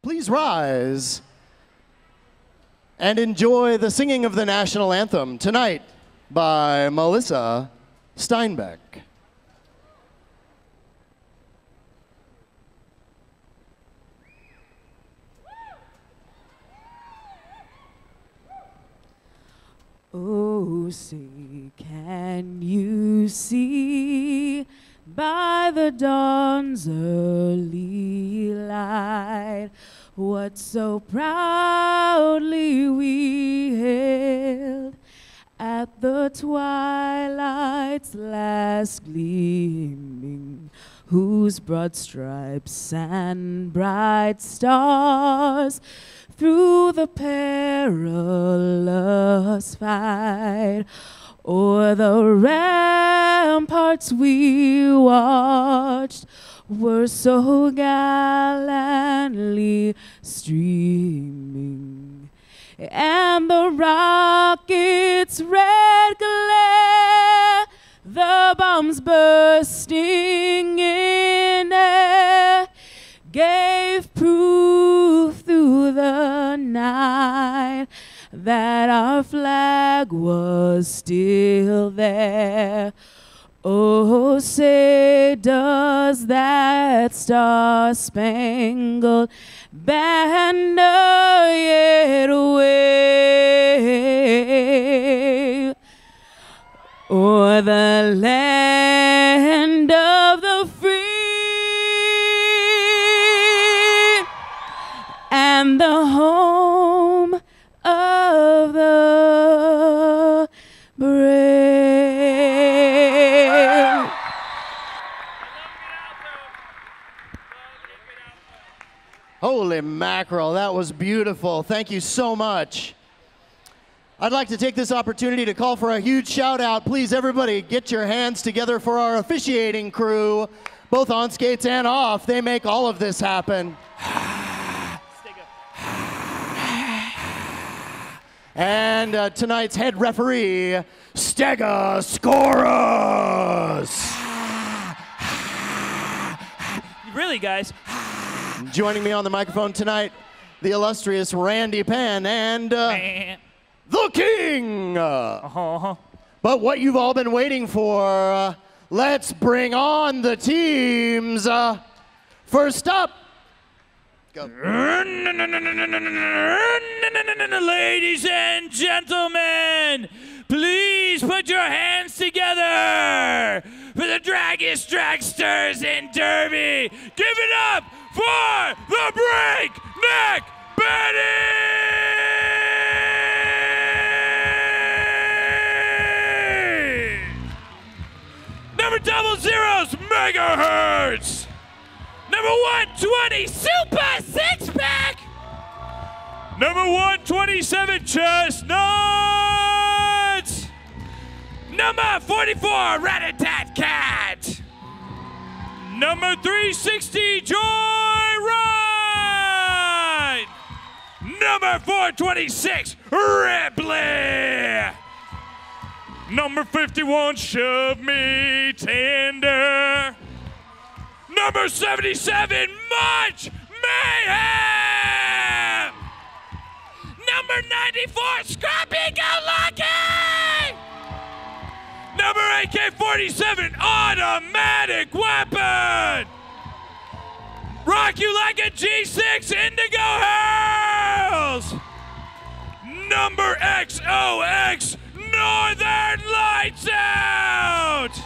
please rise and enjoy the singing of the national anthem tonight by Melissa Steinbeck. Oh, say, can you see by the dawn's early light what so proudly we hailed at the twilight's last gleaming, whose broad stripes and bright stars through the perilous fight o'er the ramparts we watched were so gallantly streaming, and the rocket's red glare, the bombs bursting in air, gave proof through the night that our flag was still there. Oh, say, does that star-spangled banner yet wave o'er the land of the free and the home of the brave? Holy mackerel, that was beautiful. Thank you so much. I'd like to take this opportunity to call for a huge shout out. Please, everybody, get your hands together for our officiating crew, both on skates and off. They make all of this happen. And tonight's head referee, Stegosaurus. Really, guys? Joining me on the microphone tonight, the illustrious Randy Penn and the King. But what you've all been waiting for, let's bring on the teams. First up, go. Ladies and gentlemen, please put your hands together for the Draggiest Dragsters in Derby. Give it up for the Breakneck Betties! Number 00's Megahertz. Number 120, Super Six-Pack. Number 127, Chestnuts. Number 44, Rat-a-tat Cat. Number 360, Joyride. Number 426, Ripley. Number 51, Shove Me Tender. Number 77, Much Mayhem. Number 94, Scrappy Go Lucky. Number AK-47, Automatic Weapon. Rock You Like a G6, Indigo Hells. Number XOX, Northern Lights Out.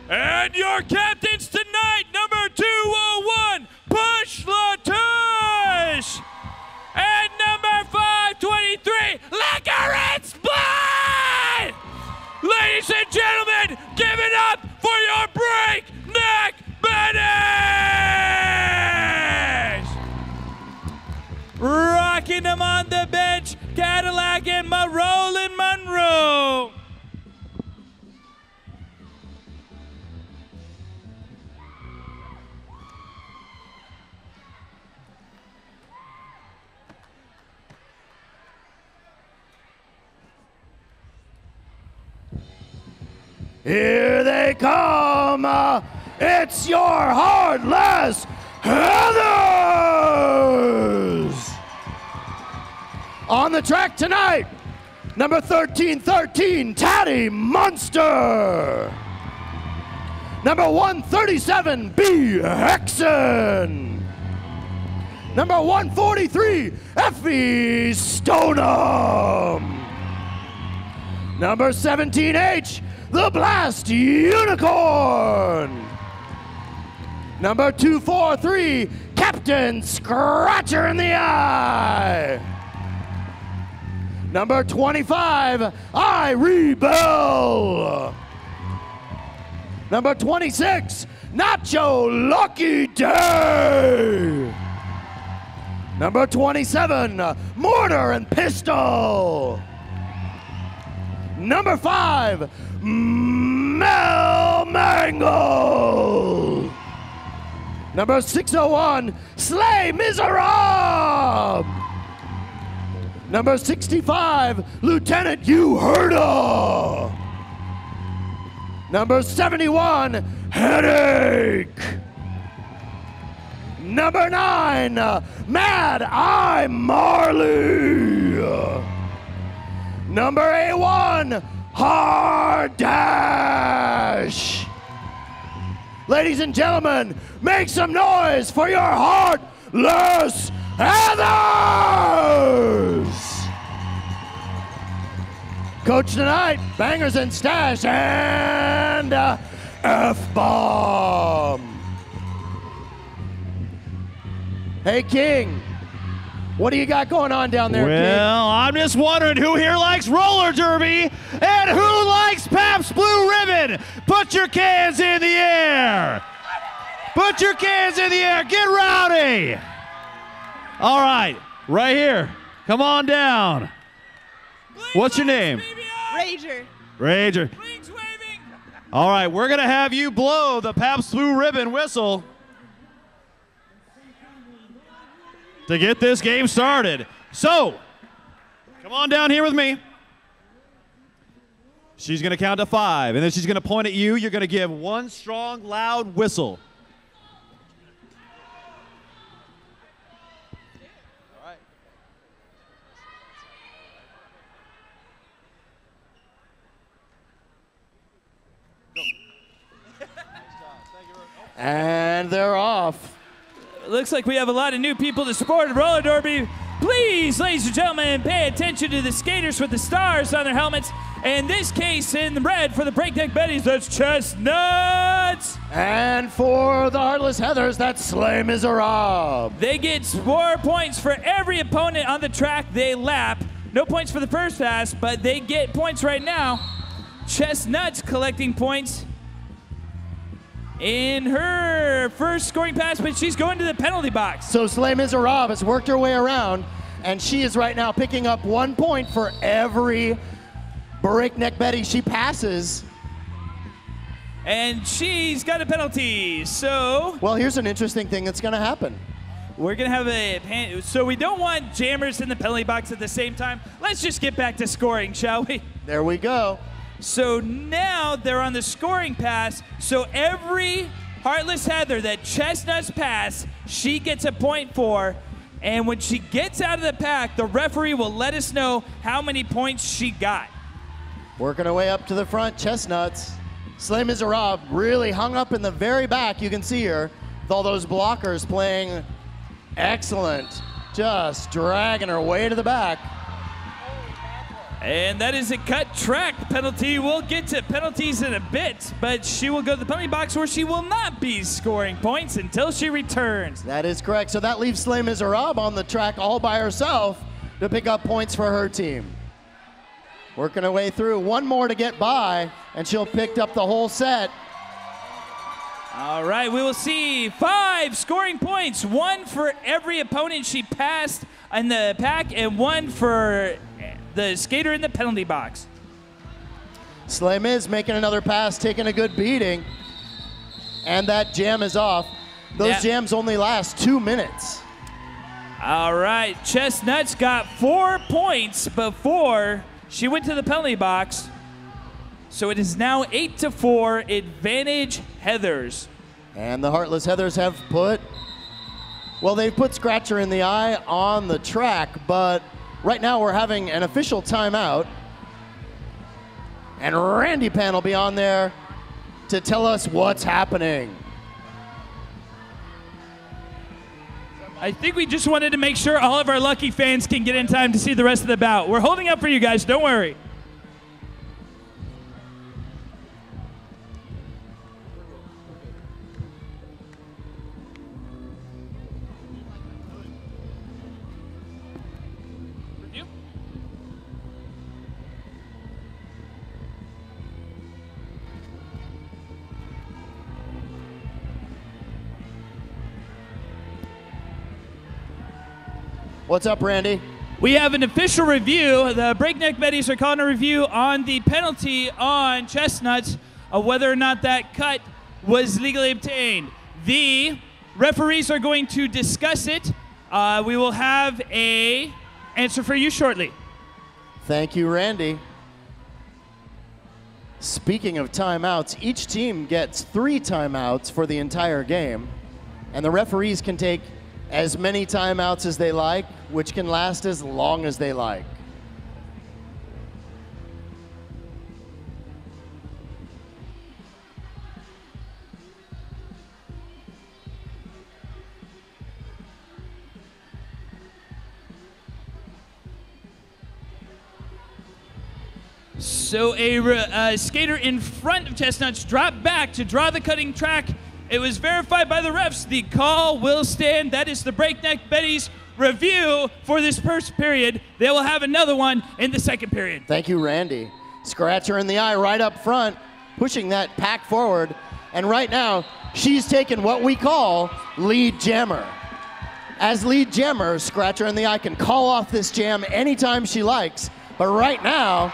And your captains tonight, number 201, Push Latush. And number 523, Licorice Blood. Ladies and gentlemen, give it up for your Breakneck Betties! Rocking them on the bench, Cadillac and Roland Monroe. Here they come. It's your Heartless Heathers. the track tonight, number 1313, Tatty Monster. Number 137, B. Hexen. Number 143, Effie Stoneham. Number 17H, the Blast Unicorn. Number 243, Captain Scratcher in the Eye. Number 25, I Rebel. Number 26, Nacho Lucky Day. Number 27, Mortar and Pistol. Number 5, Mel Mangle. Number 601, Slay Miserable. Number 65, Lieutenant You Herda. Number 71, Headache. Number 9, Mad Eye Marley. Number A1, Hard Dash. Ladies and gentlemen, make some noise for your Heartless Heathers! Coach tonight, Bangers and Stash and F-Bomb. Hey, King, what do you got going on down there, King? Well, I'm just wondering who here likes roller derby and who likes Pabst Blue Ribbon. Put your cans in the air. Put your cans in the air. Get rowdy. All right, right here. Come on down. What's your name? Rager. Rager. All right, we're going to have you blow the Pabst Blue Ribbon whistle to get this game started. So, come on down here with me. She's going to count to 5, and then she's going to point at you. You're going to give one strong, loud whistle. All right. Go. Nice job. Thank you. And they're off. Looks like we have a lot of new people to support roller derby. Please, ladies and gentlemen, pay attention to the skaters with the stars on their helmets. In this case, in the red for the Breakneck Betties, that's Chestnuts. And for the Heartless Heathers, that's Slay Miserable. They get 4 points for every opponent on the track they lap. No points for the first pass, but they get points right now. Chestnuts collecting points in her first scoring pass, but she's going to the penalty box. So Slay Miserable has worked her way around, and she is right now picking up 1 point for every Breakneck Betty she passes. And she's got a penalty, so... Well, here's an interesting thing that's going to happen. We're going to have a... So we don't want jammers in the penalty box at the same time. Let's just get back to scoring, shall we? There we go. So now they're on the scoring pass, so every Heartless Heather that Chestnuts pass, she gets a point for, and when she gets out of the pack, the referee will let us know how many points she got. Working her way up to the front, Chestnuts. Slay Miserable really hung up in the very back. You can see her with all those blockers playing excellent. Just dragging her way to the back. And that is a cut track penalty. We'll get to penalties in a bit, but she will go to the penalty box where she will not be scoring points until she returns. That is correct. So that leaves Slay Miserable on the track all by herself to pick up points for her team. Working her way through. One more to get by, and she'll pick up the whole set. All right, we will see 5 scoring points. 1 for every opponent she passed in the pack, and 1 for the skater in the penalty box. Slay Miz making another pass, taking a good beating. And that jam is off. Those jams only last 2 minutes. All right, Chestnuts got 4 points before she went to the penalty box. So it is now 8-4, advantage Heathers. And the Heartless Heathers have put, well, they've put Scratcher in the Eye on the track, but right now we're having an official timeout. And Randy Pan will be on there to tell us what's happening. I think we just wanted to make sure all of our lucky fans can get in time to see the rest of the bout. We're holding up for you guys, don't worry. What's up, Randy? We have an official review. The Breakneck Betties are calling a review on the penalty on Chestnuts of whether or not that cut was legally obtained. The referees are going to discuss it. We will have an answer for you shortly. Thank you, Randy. Speaking of timeouts, each team gets 3 timeouts for the entire game, and the referees can take as many timeouts as they like, which can last as long as they like. So a skater in front of Chestnuts dropped back to draw the cutting track. It was verified by the refs. The call will stand. That is the Breakneck Betties review for this first period. They will have another one in the second period. Thank you, Randy. Scratcher in the eye right up front, pushing that pack forward. And right now, she's taken what we call lead jammer. As lead jammer, Scratcher in the eye can call off this jam anytime she likes. But right now,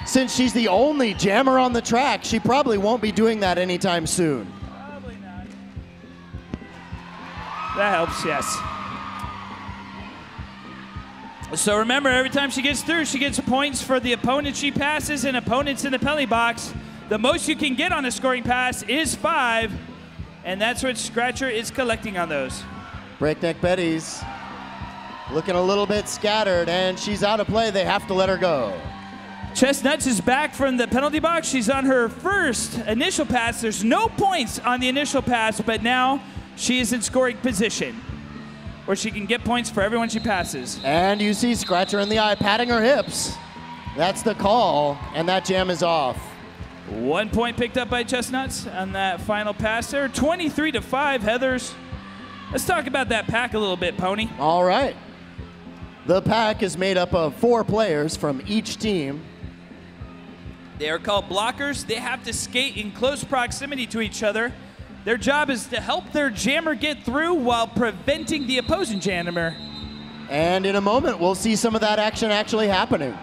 since she's the only jammer on the track, she probably won't be doing that anytime soon. Probably not. That helps, yes. So remember, every time she gets through, she gets points for the opponent she passes and opponents in the penalty box. The most you can get on a scoring pass is 5, and that's what Scratcher is collecting on those. Breakneck Betties looking a little bit scattered, and she's out of play. They have to let her go. Chestnuts is back from the penalty box. She's on her first initial pass. There's no points on the initial pass, but now she is in scoring position where she can get points for everyone she passes. And you see Scratcher in the eye patting her hips. That's the call, and that jam is off. 1 point picked up by Chestnuts on that final pass there. 23-5, Heathers. Let's talk about that pack a little bit, Pony. All right. The pack is made up of 4 players from each team. They are called blockers. They have to skate in close proximity to each other. Their job is to help their jammer get through while preventing the opposing jammer. And in a moment, we'll see some of that action actually happening.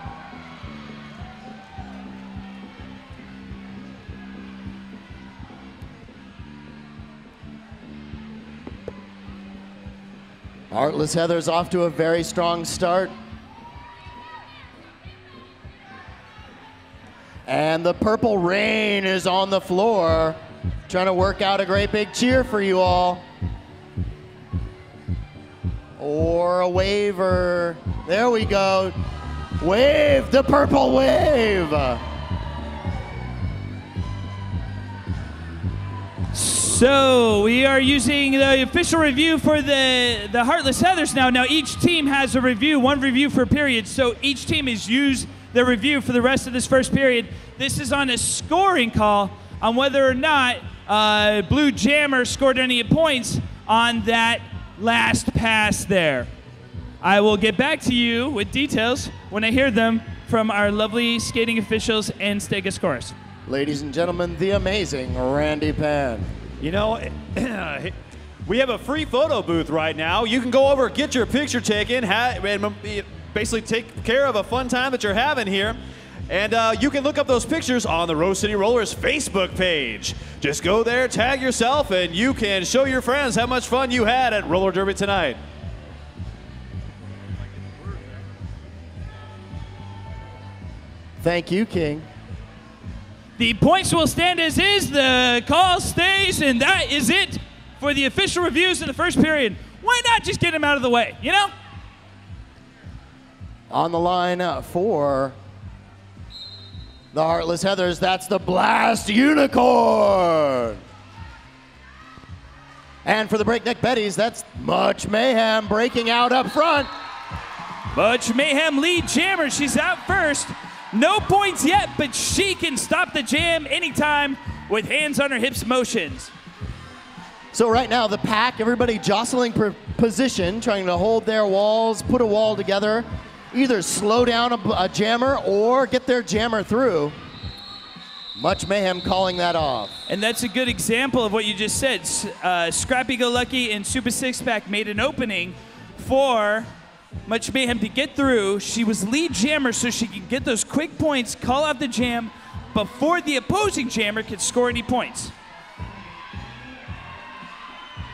Heartless Heather's off to a very strong start. And the Purple Rain is on the floor, trying to work out a great big cheer for you all. Or a wave, or there we go. Wave, the purple wave. So we are using the official review for the Heartless Heathers now. Now each team has a review, 1 review per period. So each team has used their review for the rest of this first period. This is on a scoring call on whether or not Blue Jammer scored any points on that last pass there. I will get back to you with details when I hear them from our lovely skating officials and Stega scorers. Ladies and gentlemen, the amazing Randy Pan. You know, we have a free photo booth right now. You can go over, get your picture taken, and basically take care of a fun time that you're having here. And you can look up those pictures on the Rose City Rollers Facebook page. Just go there, tag yourself, and you can show your friends how much fun you had at Roller Derby tonight. Thank you, King. The points will stand as is, the call stays, and that is it for the official reviews in the first period. Why not just get them out of the way, you know? On the line for the Heartless Heathers, that's the Blast Unicorn. And for the Breakneck Betties, that's Much Mayhem breaking out up front. Much Mayhem lead jammer. She's out first. No points yet, but she can stop the jam anytime with hands on her hips motions. So right now, the pack, everybody jostling position, trying to hold their walls, put a wall together, either slow down a jammer or get their jammer through. Much Mayhem calling that off. And that's a good example of what you just said. Scrappy Go Lucky and Super Six Pack made an opening for Much Mayhem to get through. She was lead jammer so she could get those quick points, call out the jam before the opposing jammer could score any points.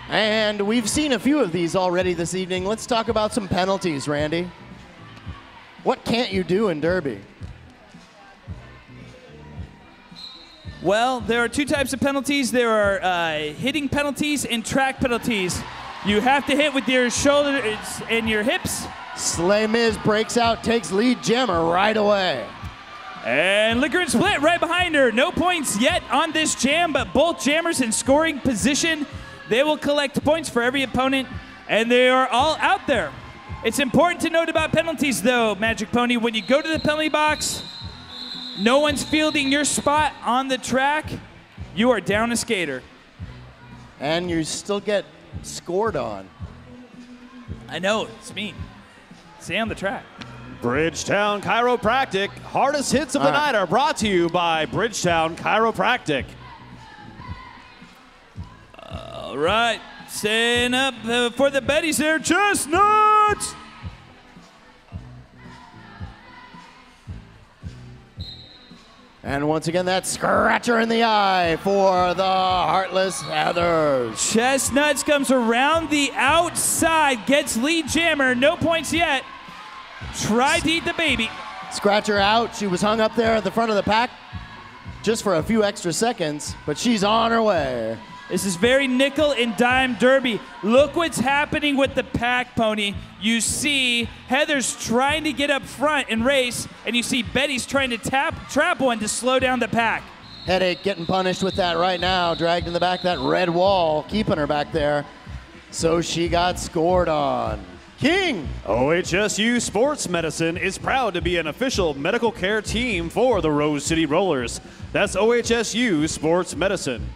And we've seen a few of these already this evening. Let's talk about some penalties, Randy. What can't you do in Derby? Well, there are two types of penalties. There are hitting penalties and track penalties. You have to hit with your shoulders and your hips. Slay Miz breaks out, takes lead jammer right away. And Liquor and Split right behind her. No points yet on this jam, but both jammers in scoring position. They will collect points for every opponent, and they are all out there. It's important to note about penalties, though, Magic Pony. When you go to the penalty box, no one's fielding your spot on the track. You are down a skater. And you still get scored on. I know, it's me. Stay on the track. Bridgetown Chiropractic. Hardest hits of the night are brought to you by Bridgetown Chiropractic. All right, staying up for the Betties there, Chestnuts! And once again, that scratcher in the eye for the Heartless Heathers. Chestnuts comes around the outside, gets lead jammer, no points yet. Tried to eat the baby. Scratcher out, she was hung up there at the front of the pack just for a few extra seconds, but she's on her way. This is very nickel and dime derby. Look what's happening with the pack, Pony. You see Heather's trying to get up front and race, and you see Betty's trying to trap one to slow down the pack. Headache getting punished with that right now. Dragged in the back, that red wall, keeping her back there. So she got scored on. King! OHSU Sports Medicine is proud to be an official medical care team for the Rose City Rollers. That's OHSU Sports Medicine.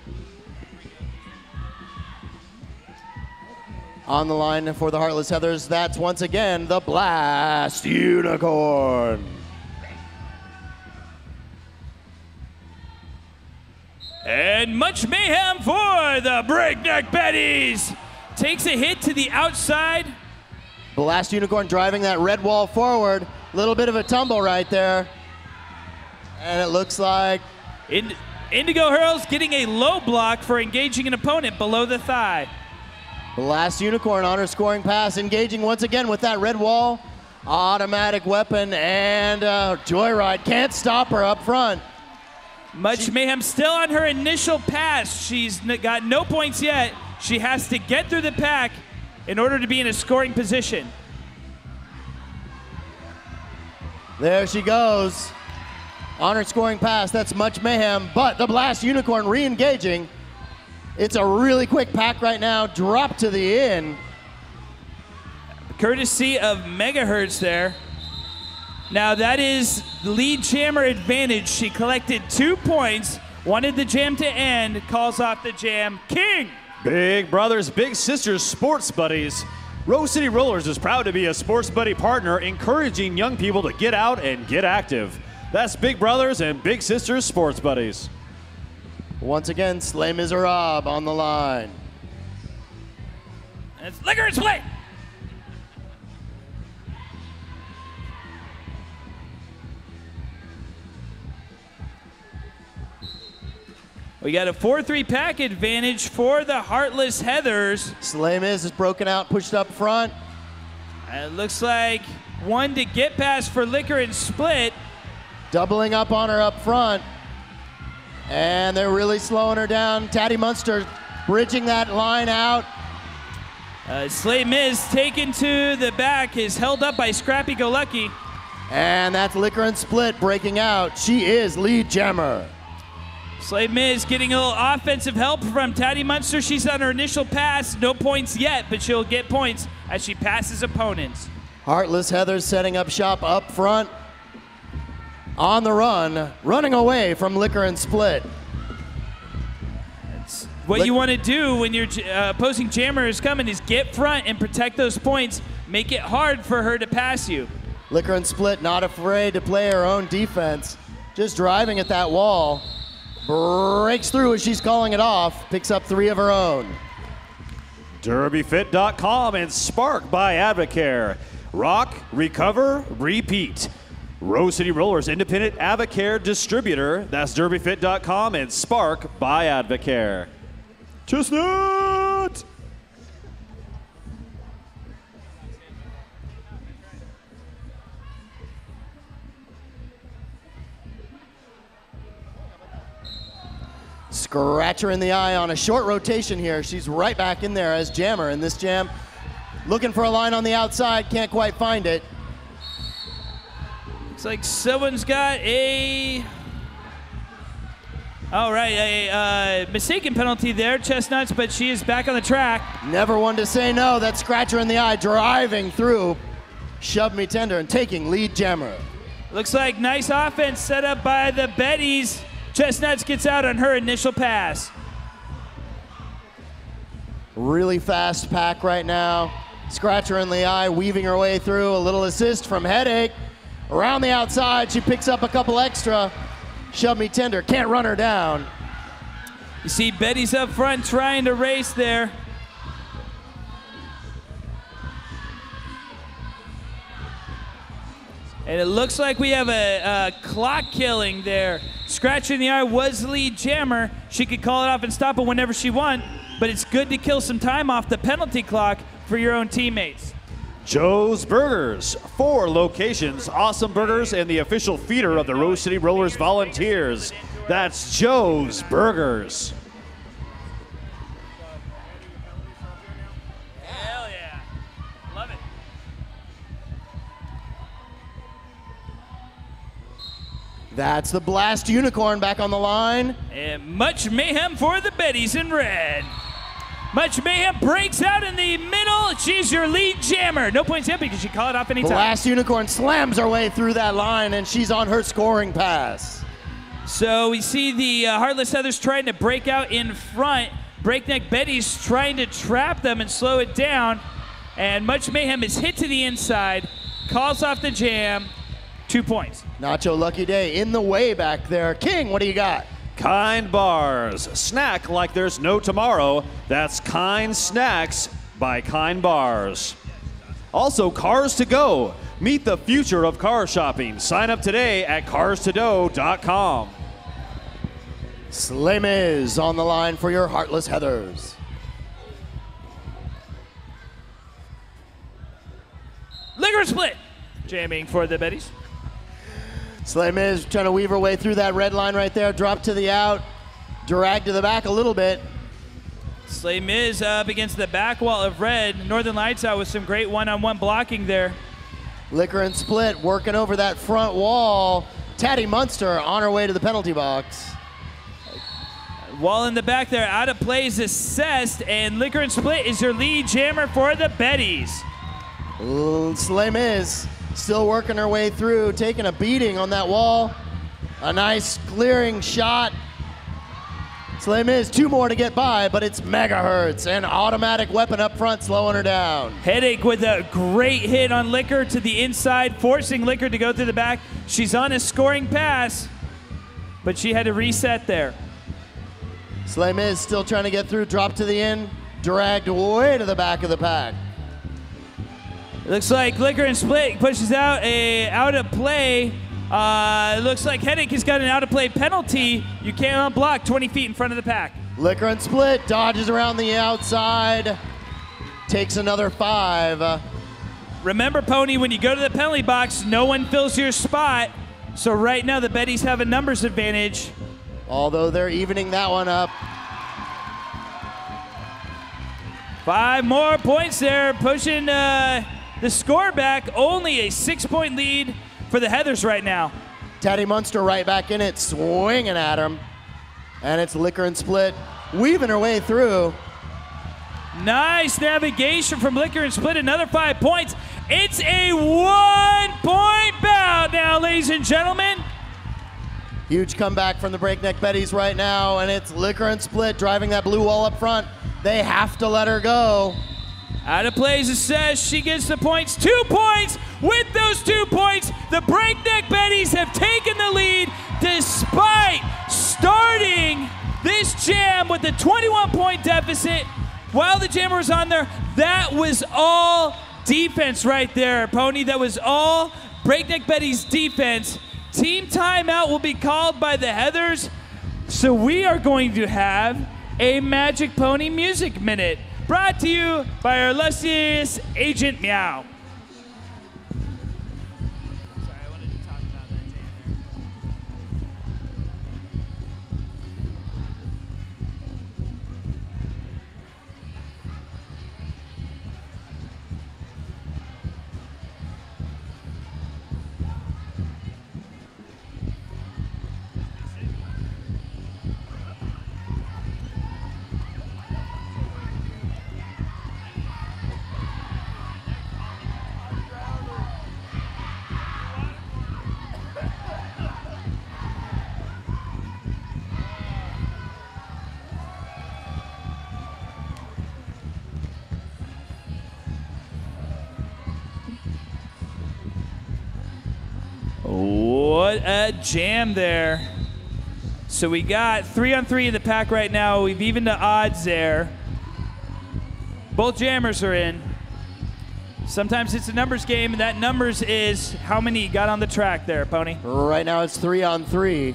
On the line for the Heartless Heathers, that's once again the Blast Unicorn. And Much Mayhem for the Breakneck Betties. Takes a hit to the outside. Blast Unicorn driving that red wall forward. Little bit of a tumble right there. And it looks like Indigo Hurls getting a low block for engaging an opponent below the thigh. Blast Unicorn on her scoring pass, engaging once again with that red wall. Automatic weapon and Joyride can't stop her up front. Much Mayhem still on her initial pass. She's got no points yet. She has to get through the pack in order to be in a scoring position. There she goes. On her scoring pass, that's Much Mayhem, but the Blast Unicorn re-engaging. It's a really quick pack right now, drop to the in. Courtesy of Megahertz there. Now that is lead jammer advantage. She collected 2 points, wanted the jam to end, calls off the jam. King! Big Brothers, Big Sisters Sports Buddies. Rose City Rollers is proud to be a sports buddy partner, encouraging young people to get out and get active. That's Big Brothers and Big Sisters Sports Buddies. Once again, Slay Miserable on the line. It's Liquor and Split. We got a 4-3 pack advantage for the Heartless Heathers. Slay Miz is broken out, pushed up front. And it looks like one to get past for Liquor and Split. Doubling up on her up front. And they're really slowing her down. Taddy Munster bridging that line out. Slay Miz taken to the back, is held up by Scrappy Go Lucky. And that's Liquor and Split breaking out. She is lead jammer. Slave Miz getting a little offensive help from Taddy Munster. She's on her initial pass. No points yet, but she'll get points as she passes opponents. Heartless Heather's setting up shop up front. On the run, running away from Liquor and Split. What you want to do when your opposing jammer is coming is get front and protect those points. Make it hard for her to pass you. Liquor and Split not afraid to play her own defense. Just driving at that wall. Breaks through as she's calling it off. Picks up 3 of her own. DerbyFit.com and Spark by Advocare. Rock, recover, repeat. Rose City Rollers independent Advocare distributor. That's DerbyFit.com and Spark by Advocare. Chestnut! Scratcher in the eye on a short rotation here. She's right back in there as jammer in this jam. Looking for a line on the outside, can't quite find it. Looks like someone's got a mistaken penalty there, Chestnuts, but she is back on the track. Never one to say no. That scratcher in the eye driving through. Shove me tender and taking lead jammer. Looks like nice offense set up by the Betties. Chestnuts gets out on her initial pass. Really fast pack right now. Scratcher in the eye, weaving her way through. A little assist from Headache. Around the outside, she picks up a couple extra. Shove me tender, can't run her down. You see Betty's up front trying to race there. And it looks like we have a clock killing there. Scratcher in the eye was lead jammer. She could call it off and stop it whenever she wants, but it's good to kill some time off the penalty clock for your own teammates. Joe's Burgers, 4 locations, awesome burgers, and the official feeder of the Rose City Rollers Volunteers. That's Joe's Burgers. Hell yeah. Love it. That's the Blast Unicorn back on the line. And much mayhem for the Betties in red. Much mayhem breaks out in the middle. She's your lead jammer. No points yet because she called it off anytime. Blast Unicorn slams her way through that line, and she's on her scoring pass. So we see the Heartless Heathers trying to break out in front. Breakneck Betties trying to trap them and slow it down. And Much Mayhem is hit to the inside, calls off the jam. 2 points. Nacho Lucky Day in the way back there. King, what do you got? Kind Bars, snack like there's no tomorrow. That's Kind Snacks by Kind Bars. Also, Cars to Go. Meet the future of car shopping. Sign up today at carstodo.com. Slim is on the line for your Heartless Heathers. Liquor Split, jamming for the Betties. Slim is trying to weave her way through that red line right there. Drop to the out, drag to the back a little bit. Slay Miz up against the back wall of red. Northern Lights out with some great one-on-one blocking there. Liquor and Split working over that front wall. Taddy Munster on her way to the penalty box. Wall in the back there, out of play is assessed, and Liquor and Split is your lead jammer for the Betties. Slim is still working her way through, taking a beating on that wall. A nice clearing shot. Slim is 2 more to get by, but it's megahertz, an automatic weapon up front slowing her down. Headache with a great hit on Liquor to the inside, forcing Liquor to go through the back. She's on a scoring pass, but she had to reset there. Slim is still trying to get through, drop to the end, dragged way to the back of the pack. It looks like Liquor and Split pushes out a out of play. It looks like Headache has got an out of play penalty. You can't unblock 20 feet in front of the pack. Liquor and Split dodges around the outside, takes another 5. Remember, Pony, when you go to the penalty box, no one fills your spot. So right now the Betties have a numbers advantage. Although they're evening that one up. 5 more points there, pushing the score back. Only a 6-point lead for the Heathers right now. Teddy Munster right back in it, swinging at him. And it's Liquor and Split, weaving her way through. Nice navigation from Liquor and Split, another 5 points. It's a 1-point bout now, ladies and gentlemen. Huge comeback from the Breakneck Betties right now, and it's Liquor and Split driving that blue wall up front. They have to let her go. Out of play as it says, she gets the points. 2 points. With those 2 points, the Breakneck Betties have taken the lead despite starting this jam with a 21-point deficit. While the jammer was on there, that was all defense right there, Pony. That was all Breakneck Betties defense. Team timeout will be called by the Heathers. So we are going to have a Magic Pony Music Minute, brought to you by our illustrious Agent Meow. What a jam there. So we got 3-on-3 in the pack right now. We've evened the odds there. Both jammers are in. Sometimes it's a numbers game, and that numbers is how many you got on the track there, Pony. Right now it's 3-on-3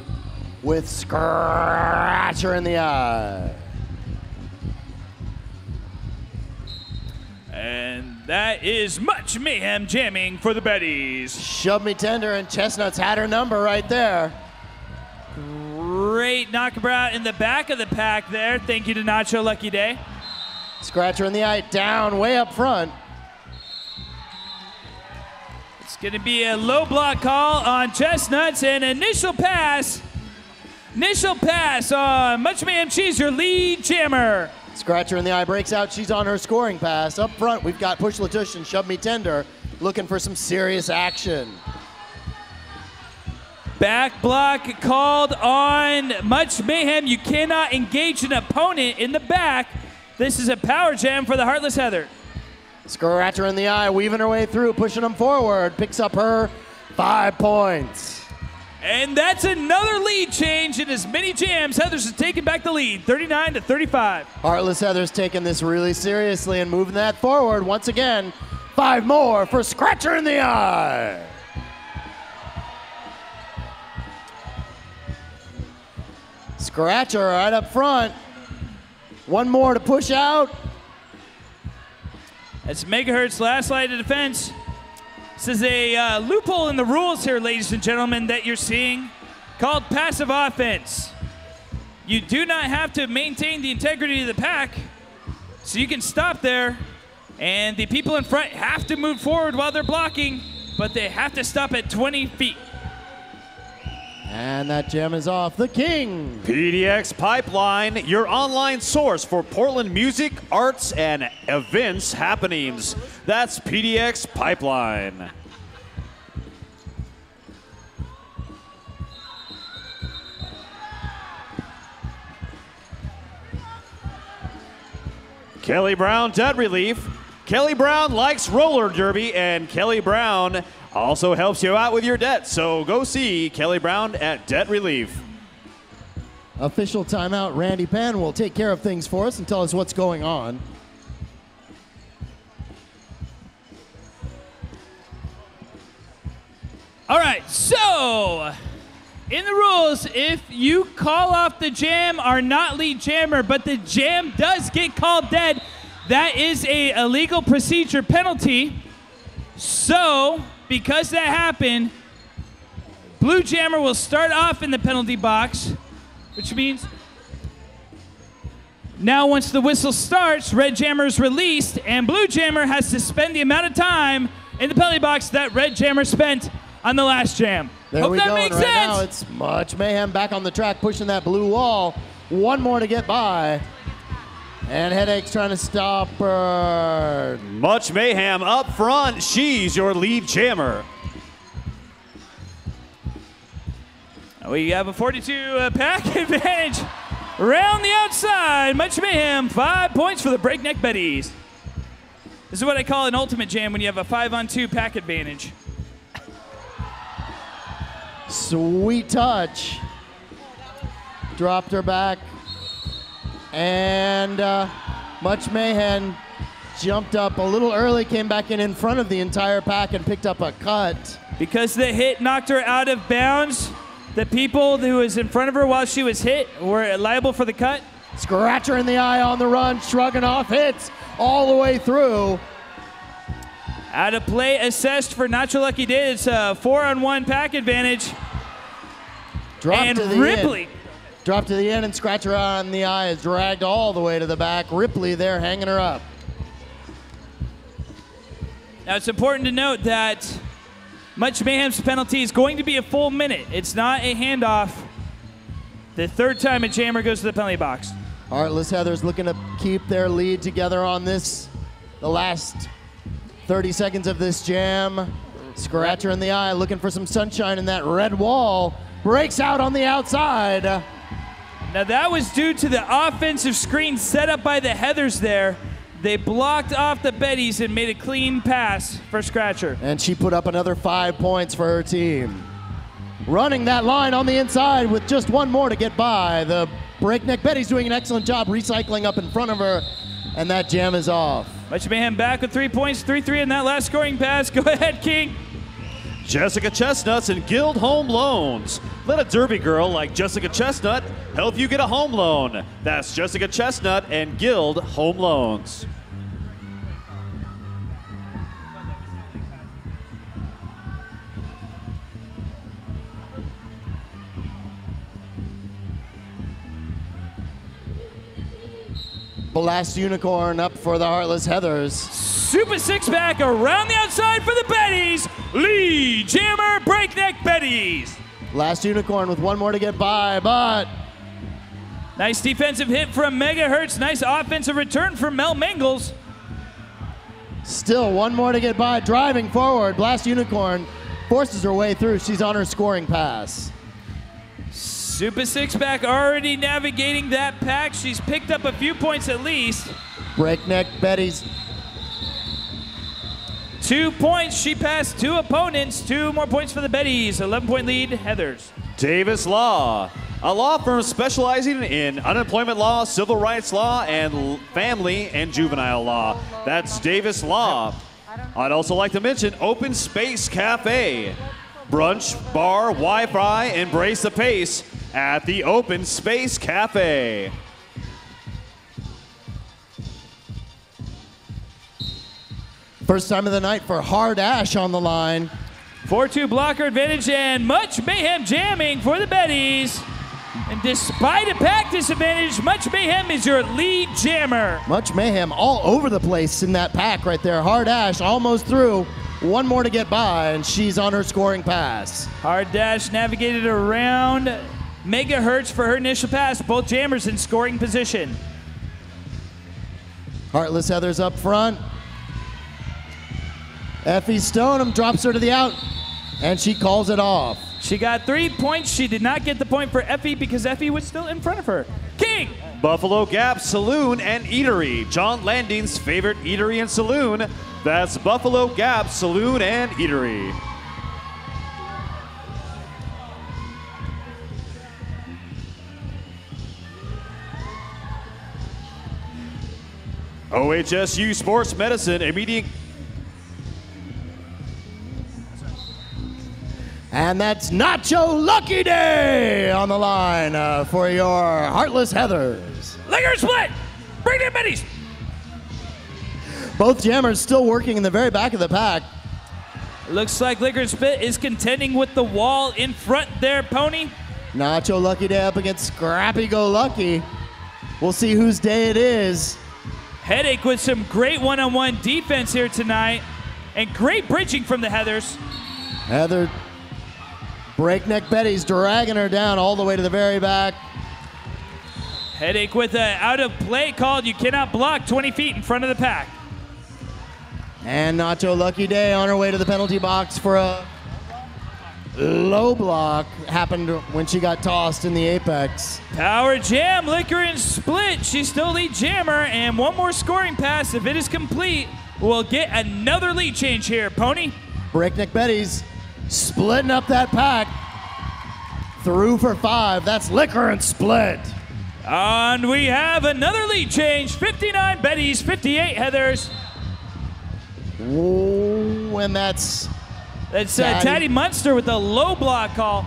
with Scratcher in the eye. And that is much mayhem jamming for the Betties. Shove Me Tender, and Chestnuts had her number right there. Great knockabout in the back of the pack there. Thank you to Nacho Lucky Day. Scratcher in the eye, down way up front. It's going to be a low block call on Chestnuts, and initial pass. Initial pass on Much Mayhem Cheese, your lead jammer. Scratcher in the eye breaks out. She's on her scoring pass. Up front, we've got Push Latush and Shove Me Tender looking for some serious action. Back block called on Much Mayhem. You cannot engage an opponent in the back. This is a power jam for the Heartless Heather. Scratcher in the eye, weaving her way through, pushing them forward. Picks up her 5 points. And that's another lead change in as many jams. Heathers is taking back the lead, 39-35. Heartless Heather's taking this really seriously and moving that forward. Once again, 5 more for Scratcher in the eye. Scratcher right up front. 1 more to push out. That's Megahertz last line of defense. This is a loophole in the rules here, ladies and gentlemen, that you're seeing, called passive offense. You do not have to maintain the integrity of the pack, so you can stop there, and the people in front have to move forward while they're blocking, but they have to stop at 20 feet. And that gem is off. The King. PDX Pipeline, your online source for Portland music, arts, and events happenings. That's PDX Pipeline. Kelly Brown debt relief. Kelly Brown likes roller derby, and Kelly Brown also helps you out with your debt. So go see Kelly Brown at Debt Relief. Official timeout. Randy Pan will take care of things for us and tell us what's going on. All right, so in the rules, if you call off the jam, are not lead jammer, but the jam does get called dead, that is a illegal procedure penalty. So, because that happened, blue jammer will start off in the penalty box, which means now once the whistle starts, red jammer is released, and blue jammer has to spend the amount of time in the penalty box that red jammer spent on the last jam. There Hope we that go. makes And right sense. now it's Much Mayhem back on the track, pushing that blue wall. One more to get by. And Headache's trying to stop her. Much Mayhem up front. She's your lead jammer. We have a 42 pack advantage around the outside. Much Mayhem, 5 points for the Breakneck Betties. This is what I call an ultimate jam when you have a 5-on-2 pack advantage. Sweet touch. Dropped her back. And Much Mayhem jumped up a little early, came back in front of the entire pack and picked up a cut. Because the hit knocked her out of bounds, the people who was in front of her while she was hit were liable for the cut. Scratcher in the eye on the run, shrugging off hits all the way through. Out of play assessed for Nacho Lucky Day. It's a 4-on-1 pack advantage. Dropped to the Ripley. end. Dropped to the end, and Scratcher on the eye is dragged all the way to the back. Ripley there hanging her up. Now it's important to note that Much Mayhem's penalty is going to be a full minute. It's not a handoff. The third time a jammer goes to the penalty box. Heartless Heather's looking to keep their lead together on this, the last 30 seconds of this jam. Scratcher in the eye, looking for some sunshine in that red wall. Breaks out on the outside. Now that was due to the offensive screen set up by the Heathers there. They blocked off the Betties and made a clean pass for Scratcher. And she put up another 5 points for her team. Running that line on the inside with just one more to get by. The Breakneck Betties doing an excellent job recycling up in front of her, and that jam is off. Much Mayhem back with 3 points, 3-3 in that last scoring pass. Go ahead, King. Jessica Chestnuts and Guild Home Loans. Let a Derby girl like Jessica Chestnut help you get a home loan. That's Jessica Chestnut and Guild Home Loans. Blast Unicorn up for the Heartless Heathers. Super six-pack around the outside for the Betties. Lead jammer Breakneck Betties. Last Unicorn with one more to get by, but Nice defensive hit from Megahertz. Nice offensive return from Mel Mangles. still one more to get by. Driving forward, Blast Unicorn forces her way through. She's on her scoring pass. Super six-pack already navigating that pack. She's picked up a few points at least. Breakneck Betties. 2 points. She passed two opponents. 2 more points for the Betties. 11-point lead, Heathers. Davis Law, a law firm specializing in unemployment law, civil rights law, and family and juvenile law. That's Davis Law. I'd also like to mention Open Space Cafe. Brunch, bar, Wi-Fi, embrace the pace at the Open Space Cafe. First time of the night for Hard Ash on the line. 4-2 blocker advantage and Much Mayhem jamming for the Betties. And despite a pack disadvantage, Much Mayhem is your lead jammer. Much Mayhem all over the place in that pack right there. Hard Ash almost through. One more to get by, and she's on her scoring pass. Hard Dash navigated around Megahertz for her initial pass. Both jammers in scoring position. Heartless Heathers up front. Effie Stoneham drops her to the out, and she calls it off. She got 3 points. She did not get the point for Effie because Effie was still in front of her. King! Buffalo Gap Saloon and Eatery, John Landing's favorite eatery and saloon. That's Buffalo Gap Saloon and Eatery. OHSU Sports Medicine, immediate. And that's Nacho Lucky Day on the line for your Heartless Heathers. Liquor split! Bring them Betties! Both jammers still working in the very back of the pack. Looks like Liquor Spit is contending with the wall in front there, Pony. Nacho Lucky Day up against Scrappy Go Lucky. We'll see whose day it is. Headache with some great one-on-one defense here tonight. And great bridging from the Heathers. Breakneck Betties dragging her down all the way to the very back. Headache with an out of play called. You cannot block 20 feet in front of the pack. And Nacho Lucky Day on her way to the penalty box for a low block. Happened when she got tossed in the apex. Power jam, liquor and split. She still lead jammer, and one more scoring pass. If it is complete, we'll get another lead change here, Pony. Breakneck Betties splitting up that pack. Through for 5. That's liquor and split. And we have another lead change. 59 Betties, 58 Heathers. Ooh, and that's Taddy Munster with a low block call.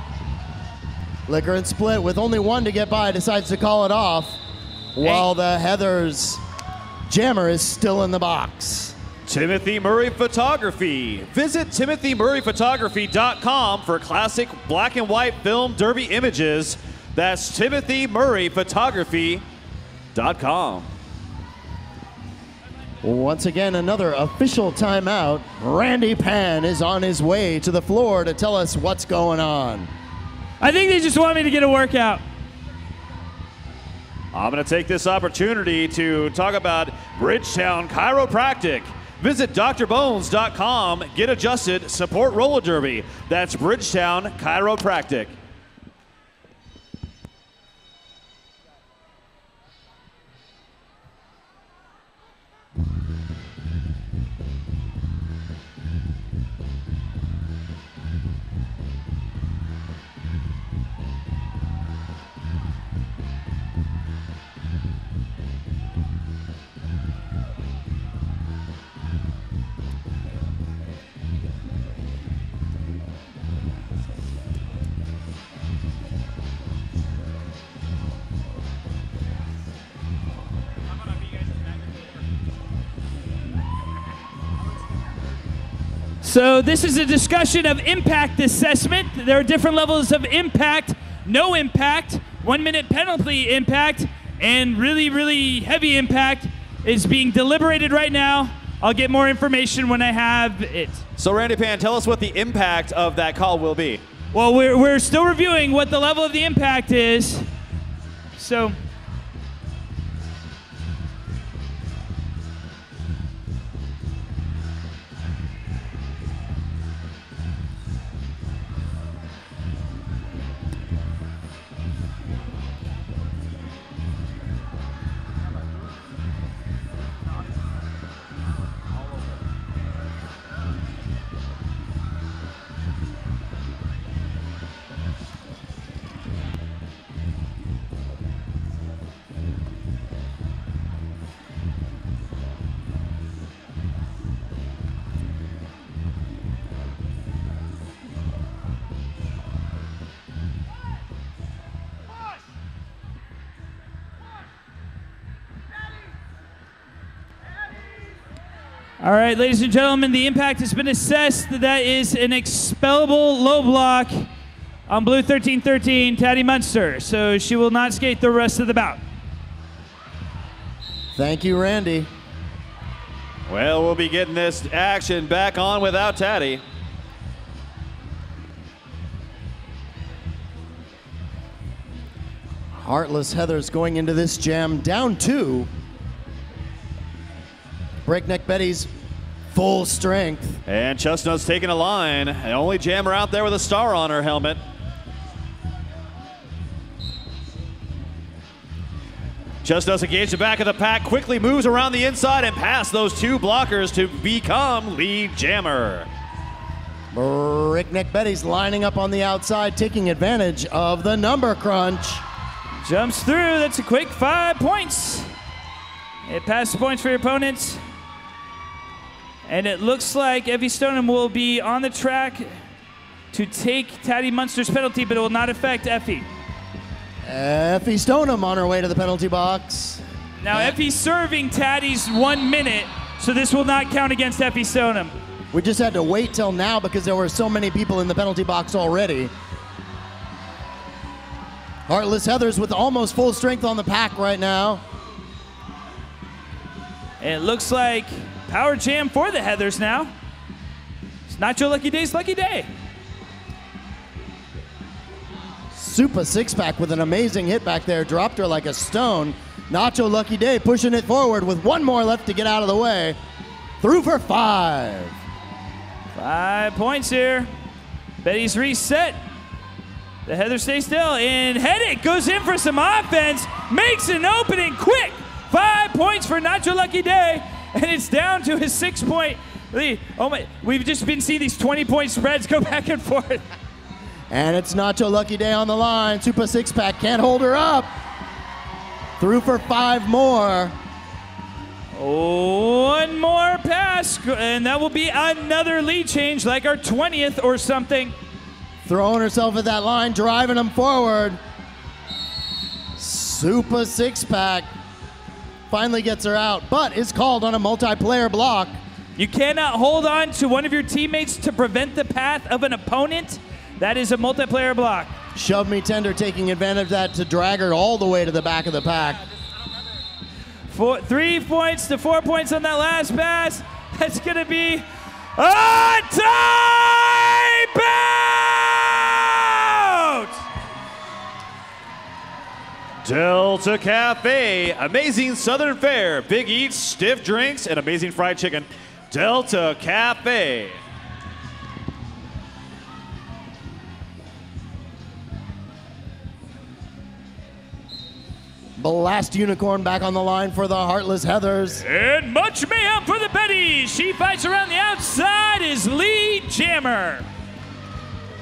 Liquor and split with only one to get by, decides to call it off, while the Heathers jammer is still in the box. Timothy Murray Photography. Visit TimothyMurrayPhotography.com for classic black and white film derby images. That's TimothyMurrayPhotography.com. Once again, another official timeout. Randy Pan is on his way to the floor to tell us what's going on. I think they just want me to get a workout. I'm going to take this opportunity to talk about Bridgetown Chiropractic. Visit drbones.com, get adjusted, support roller derby. That's Bridgetown Chiropractic. So this is a discussion of impact assessment. There are different levels of impact, no impact, 1 minute penalty impact, and really, really heavy impact is being deliberated right now. I'll get more information when I have it. So Randy Pan, tell us what the impact of that call will be. Well, we're still reviewing what the level of the impact is. So all right, ladies and gentlemen, the impact has been assessed. That is an expellable low block on blue 1313, Taddy Munster. So she will not skate the rest of the bout. Thank you, Randy. Well, we'll be getting this action back on without Taddy. Heartless Heathers going into this jam down 2. Breakneck Betties full strength. And Chestnut's taking a line. The only jammer out there with a star on her helmet. Chestnut's engaged the back of the pack, quickly moves around the inside and past those 2 blockers to become lead jammer. Breakneck Betties lining up on the outside, taking advantage of the number crunch. Jumps through, that's a quick 5 points. It passes points for your opponents. And it looks like Effie Stoneham will be on the track to take Taddy Munster's penalty, but it will not affect Effie. Effie Stoneham on her way to the penalty box. Now Effie's serving Taddy's 1 minute, so this will not count against Effie Stoneham. We just had to wait till now because there were so many people in the penalty box already. Heartless Heathers with almost full strength on the pack right now. And it looks like power jam for the Heathers now. It's Nacho Lucky Day's lucky day. Super six-pack with an amazing hit back there. Dropped her like a stone. Nacho Lucky Day pushing it forward with one more left to get out of the way. Through for 5. 5 points here. Betty's reset. The Heather stays still, and Headache goes in for some offense, makes an opening quick. 5 points for Nacho Lucky Day, and it's down to his 6-point lead. Oh my, we've just been seeing these 20-point spreads go back and forth. And it's Nacho Lucky Day on the line. Super six-pack can't hold her up. Through for 5 more. One more pass, and that will be another lead change, like our 20th or something. Throwing herself at that line, driving them forward. Super six-pack finally gets her out, but is called on a multiplayer block. You cannot hold on to one of your teammates to prevent the path of an opponent. That is a multiplayer block. Shove Me Tender taking advantage of that to drag her all the way to the back of the pack. 3 points to 4 points on that last pass. That's going to be a timeout! Delta Cafe, amazing Southern fare, big eats, stiff drinks, and amazing fried chicken. Delta Cafe. Blast Unicorn back on the line for the Heartless Heathers. And much mayhem for the Betties. She fights around the outside is Lee Jammer.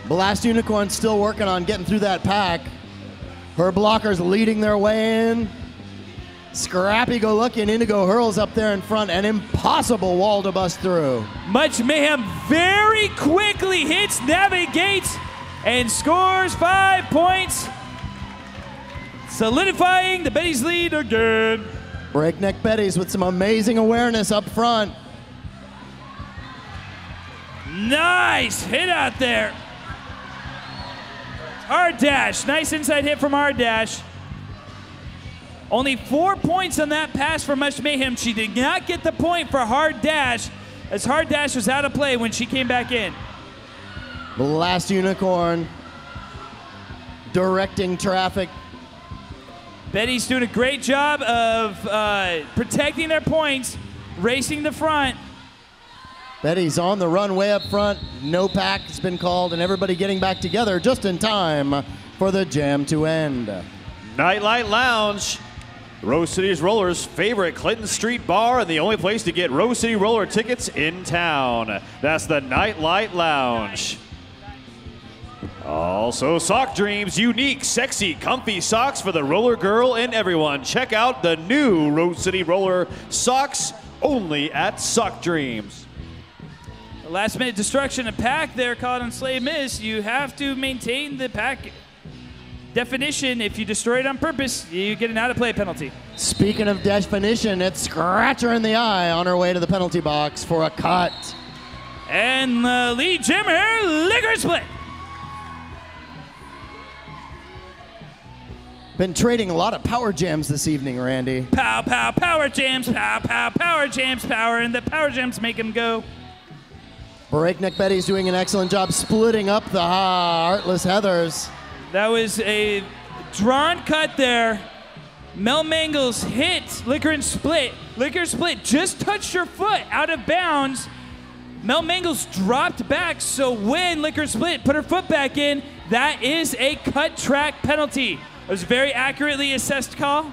Blast Unicorn still working on getting through that pack. Her blockers leading their way in. Scrappy Go Lucky and Indigo Hurls up there in front. An impossible wall to bust through. Much mayhem very quickly hits, navigates, and scores 5 points. Solidifying the Betties' lead again. Breakneck Betties with some amazing awareness up front. Nice hit out there. Hard dash, nice inside hit from Hard Dash. Only 4 points on that pass for Much Mayhem. She did not get the point for Hard Dash, as Hard Dash was out of play when she came back in. Blast Unicorn directing traffic. Betty's doing a great job of protecting their points, racing the front. Betty's on the run way up front. No pack has been called, and everybody getting back together just in time for the jam to end. Nightlight Lounge, Rose City's Rollers' favorite Clinton Street bar and the only place to get Rose City Roller tickets in town. That's the Nightlight Lounge. Also, Sock Dreams, unique, sexy, comfy socks for the roller girl and everyone. Check out the new Rose City Roller socks only at Sock Dreams. Last minute destruction of pack there caught on Slave Miss. You have to maintain the pack definition. If you destroy it on purpose, you get an out of play penalty. Speaking of definition, it's Scratcher in the eye on her way to the penalty box for a cut. And the lead jammer, Liquor Split. Been trading a lot of power jams this evening, Randy. Pow, pow, power jams, pow, pow, power jams, power, and the power jams make him go. Breakneck Betty's doing an excellent job splitting up the Heartless Heathers. That was a drawn cut there. Mel Mangles hit Liquor and Split. Liquor Split just touched her foot out of bounds. Mel Mangles dropped back, so when Liquor Split put her foot back in, that is a cut track penalty. It was a very accurately assessed call,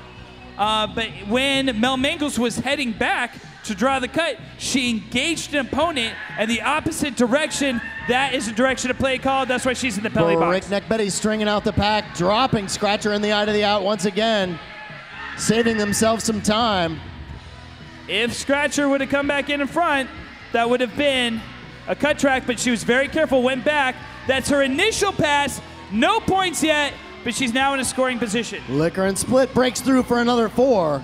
but when Mel Mangles was heading back to draw the cut, she engaged an opponent in the opposite direction. That is the direction of play called. That's why she's in the penalty box. Breakneck Betty stringing out the pack, dropping Scratcher in the eye to the out once again, saving themselves some time. If Scratcher would have come back in front, that would have been a cut track, but she was very careful, went back. That's her initial pass. No points yet, but she's now in a scoring position. Liquor and Split breaks through for another 4.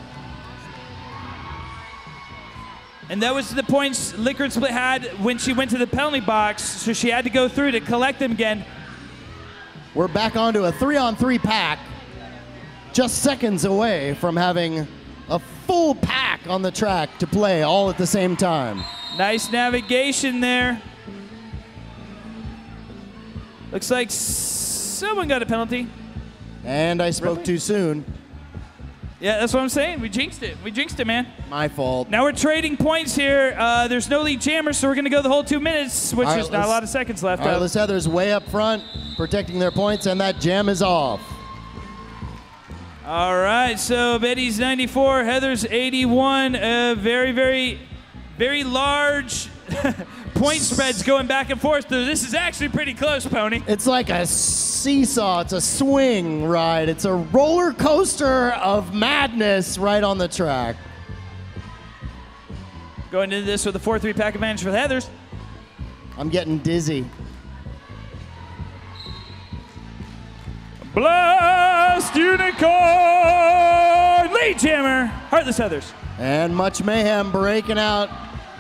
And that was the points Liquor and Split had when she went to the penalty box, so she had to go through to collect them again. We're back onto a 3-on-3 pack, just seconds away from having a full pack on the track to play all at the same time. Nice navigation there. Looks like someone got a penalty. And I spoke too soon. Yeah, that's what I'm saying. We jinxed it. We jinxed it, man. My fault. Now we're trading points here. There's no lead jammer, so we're going to go the whole 2 minutes, which is not a lot of seconds left. Heartless Heather's way up front, protecting their points, and that jam is off. All right, so Betty's 94, Heather's 81. Very, very, very large point spreads going back and forth. So this is actually pretty close, Pony. It's like a seesaw. It's a swing ride. It's a roller coaster of madness right on the track. Going into this with a 4-3 pack advantage for the Heathers. I'm getting dizzy. Blast Unicorn! Lead jammer, Heartless Heathers. And much mayhem breaking out.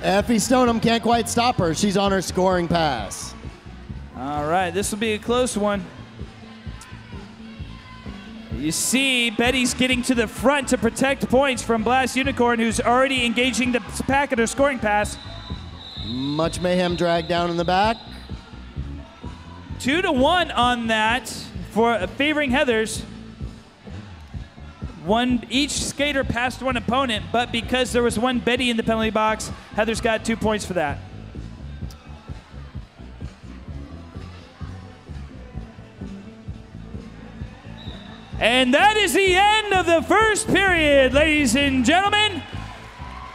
Effie Stoneham can't quite stop her. She's on her scoring pass. All right, this will be a close one. You see Betty's getting to the front to protect points from Blast Unicorn, who's already engaging the pack at her scoring pass. Much mayhem dragged down in the back. 2-1 on that for favoring Heathers. Each skater passed one opponent, but because there was one Betty in the penalty box, Heathers got 2 points for that. And that is the end of the first period, ladies and gentlemen.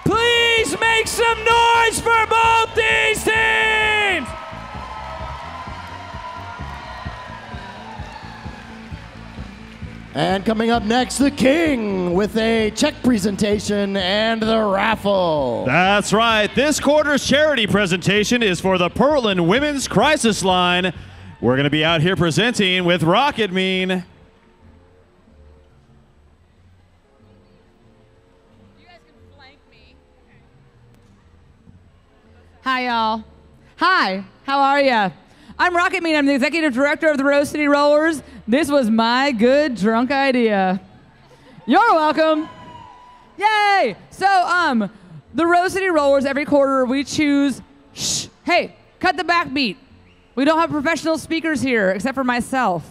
Please make some noise for both these teams! And coming up next, the King with a check presentation and the raffle. That's right. This quarter's charity presentation is for the Portland Women's Crisis Line. We're going to be out here presenting with Rocket Mean. You guys can flank me. Hi, y'all. Hi, how are ya? I'm Rocket Mean. I'm the executive director of the Rose City Rollers. This was my good drunk idea. You're welcome. Yay! So, the Rose City Rollers, every quarter we choose, hey, cut the backbeat. We don't have professional speakers here, except for myself.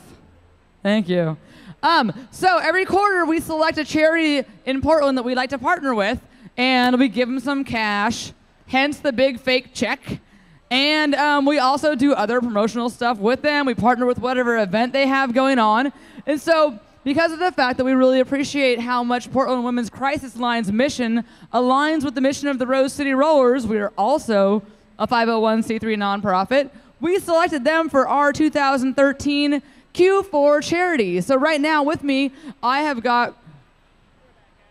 Thank you. So every quarter we select a charity in Portland that we like to partner with, and we give them some cash, hence the big fake check. And we also do other promotional stuff with them. We partner with whatever event they have going on. And so because of the fact that we really appreciate how much Portland Women's Crisis Line's mission aligns with the mission of the Rose City Rollers, we are also a 501c3 nonprofit. We selected them for our 2013 Q4 charity. So right now with me, I have got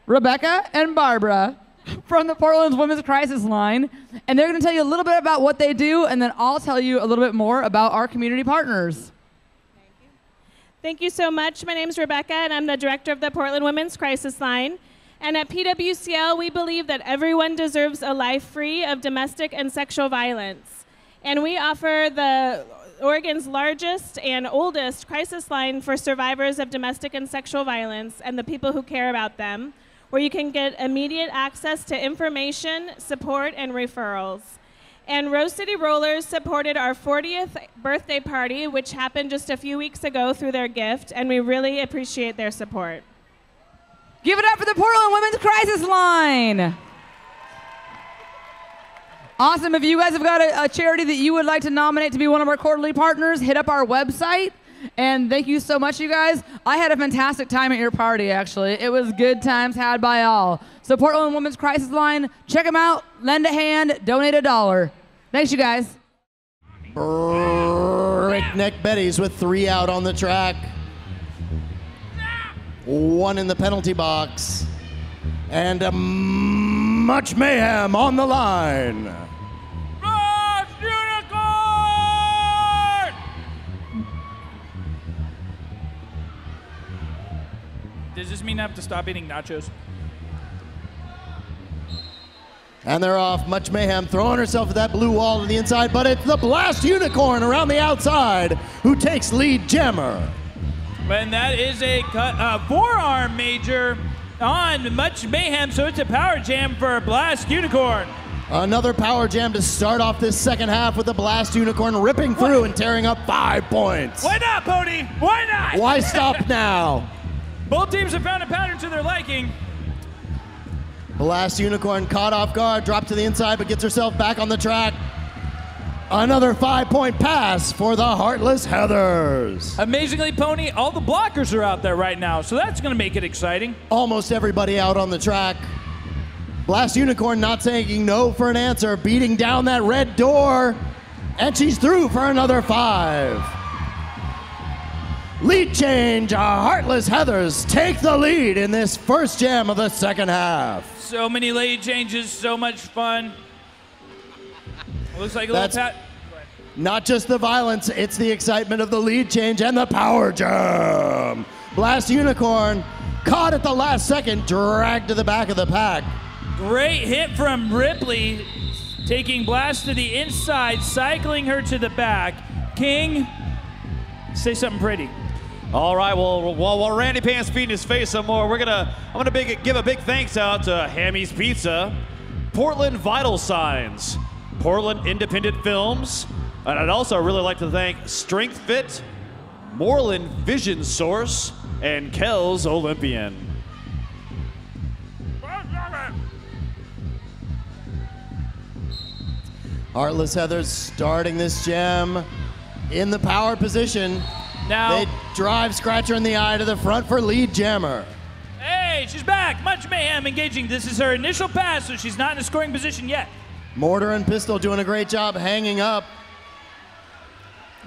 Rebecca and Barbara from the Portland Women's Crisis Line, and they're going to tell you a little bit about what they do, and then I'll tell you a little bit more about our community partners. Thank you so much. My name is Rebecca, and I'm the director of the Portland Women's Crisis Line. And at PWCL, we believe that everyone deserves a life free of domestic and sexual violence. And we offer the Oregon's largest and oldest crisis line for survivors of domestic and sexual violence and the people who care about them, where you can get immediate access to information, support, and referrals. And Rose City Rollers supported our 40th birthday party, which happened just a few weeks ago through their gift, and we really appreciate their support. Give it up for the Portland Women's Crisis Line. Awesome. If you guys have got a charity that you would like to nominate to be one of our quarterly partners, hit up our website. And thank you so much, you guys. I had a fantastic time at your party, actually. It was good times had by all. So Portland Women's Crisis Line, check them out, lend a hand, donate $1. Thanks, you guys. Breakneck Betties with 3 out on the track. 1 in the penalty box. And much mayhem on the line. Does this mean I have to stop eating nachos? And they're off. Much mayhem throwing herself at that blue wall to the inside, but it's the Blast Unicorn around the outside who takes lead jammer. And that is a forearm major on Much Mayhem, so it's a power jam for Blast Unicorn. Another power jam to start off this second half with the Blast Unicorn ripping through and tearing up 5 points. Why not, Pony? Why not? Why stop now? Both teams have found a pattern to their liking. Blast Unicorn caught off guard, dropped to the inside, but gets herself back on the track. Another 5-point pass for the Heartless Heathers. Amazingly, Pony, all the blockers are out there right now, so that's going to make it exciting. Almost everybody out on the track. Blast Unicorn not saying no for an answer, beating down that red door, and she's through for another 5. Lead change, Heartless Heathers take the lead in this first jam of the second half. So many lead changes, so much fun. Looks like a That's little not just the violence, it's the excitement of the lead change and the power jam. Blast Unicorn caught at the last second, dragged to the back of the pack. Great hit from Ripley, taking Blast to the inside, cycling her to the back. King, say something pretty. All right, well, while Randy Pan's feeding his face some more, I'm gonna give a big thanks out to Hammy's Pizza, Portland Vital Signs, Portland Independent Films, and I'd also really like to thank Strength Fit, Moreland Vision Source, and Kells Olympian. Heartless Heathers starting this jam in the power position. Now they drive Scratcher in the eye to the front for lead jammer. Hey, she's back. Much mayhem engaging. This is her initial pass, so she's not in a scoring position yet. Mortar and Pistol doing a great job hanging up.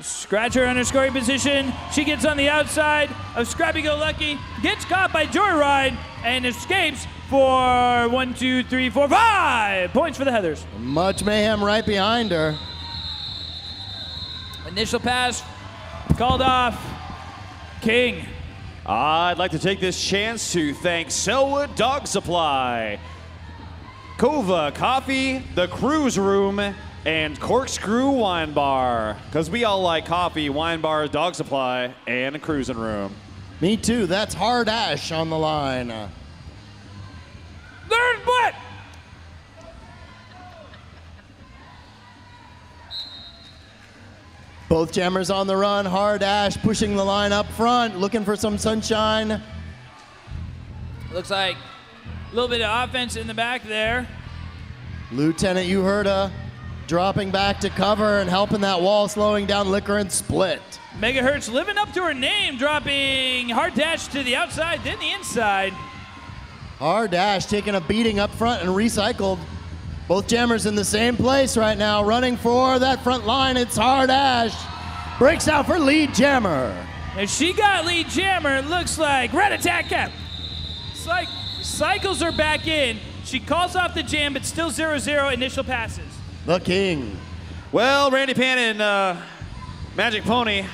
Scratcher in her scoring position. She gets on the outside of Scrappy Go Lucky, gets caught by Joyride, and escapes for 1, 2, 3, 4, 5 points for the Heathers. Much mayhem right behind her. Initial pass called off. King. I'd like to take this chance to thank Selwood Dog Supply, Kova Coffee, The Cruise Room, and Corkscrew Wine Bar. Because we all like coffee, wine bar, dog supply, and a cruising room. Me too. That's Hard Ash on the line. There's what? Both jammers on the run. Hard Ash pushing the line up front, looking for some sunshine. Looks like a little bit of offense in the back there. Lieutenant Uherda dropping back to cover and helping that wall, slowing down Liquor and Split. Megahertz living up to her name, dropping Hard Dash to the outside, then the inside. Hard Dash taking a beating up front and recycled. Both jammers in the same place right now, running for that front line. It's Hard Dash. Breaks out for lead jammer. And she got lead jammer, it looks like Red Attack Cap. Cycles her back in. She calls off the jam, but still 0-0 initial passes. The King. Well, Randy Pan and Magic Pony. Yep.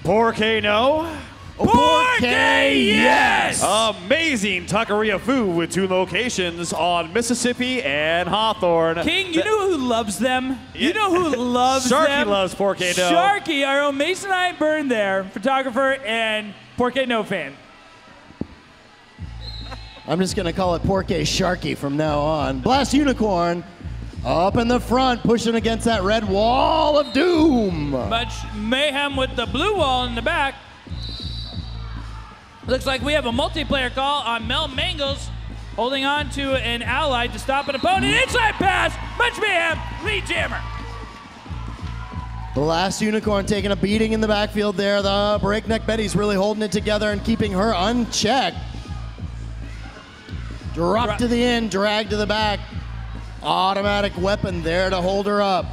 Porque no. Porque yes! Amazing taqueria food with 2 locations on Mississippi and Hawthorne. King, you know who loves them? You know who loves Sharky them? loves Porque no. Sharky, our own Masonite Burn there, photographer and Porque no fan. I'm just going to call it Porque Sharky from now on. Blast Unicorn up in the front, pushing against that red wall of doom. Much mayhem with the blue wall in the back. Looks like we have a multiplayer call on Mel Mangles, holding on to an ally to stop an opponent. Inside pass, much mayhem, lead jammer. Blast Unicorn taking a beating in the backfield there. The Breakneck Betties really holding it together and keeping her unchecked. Drop to the end, drag to the back. Automatic weapon there to hold her up.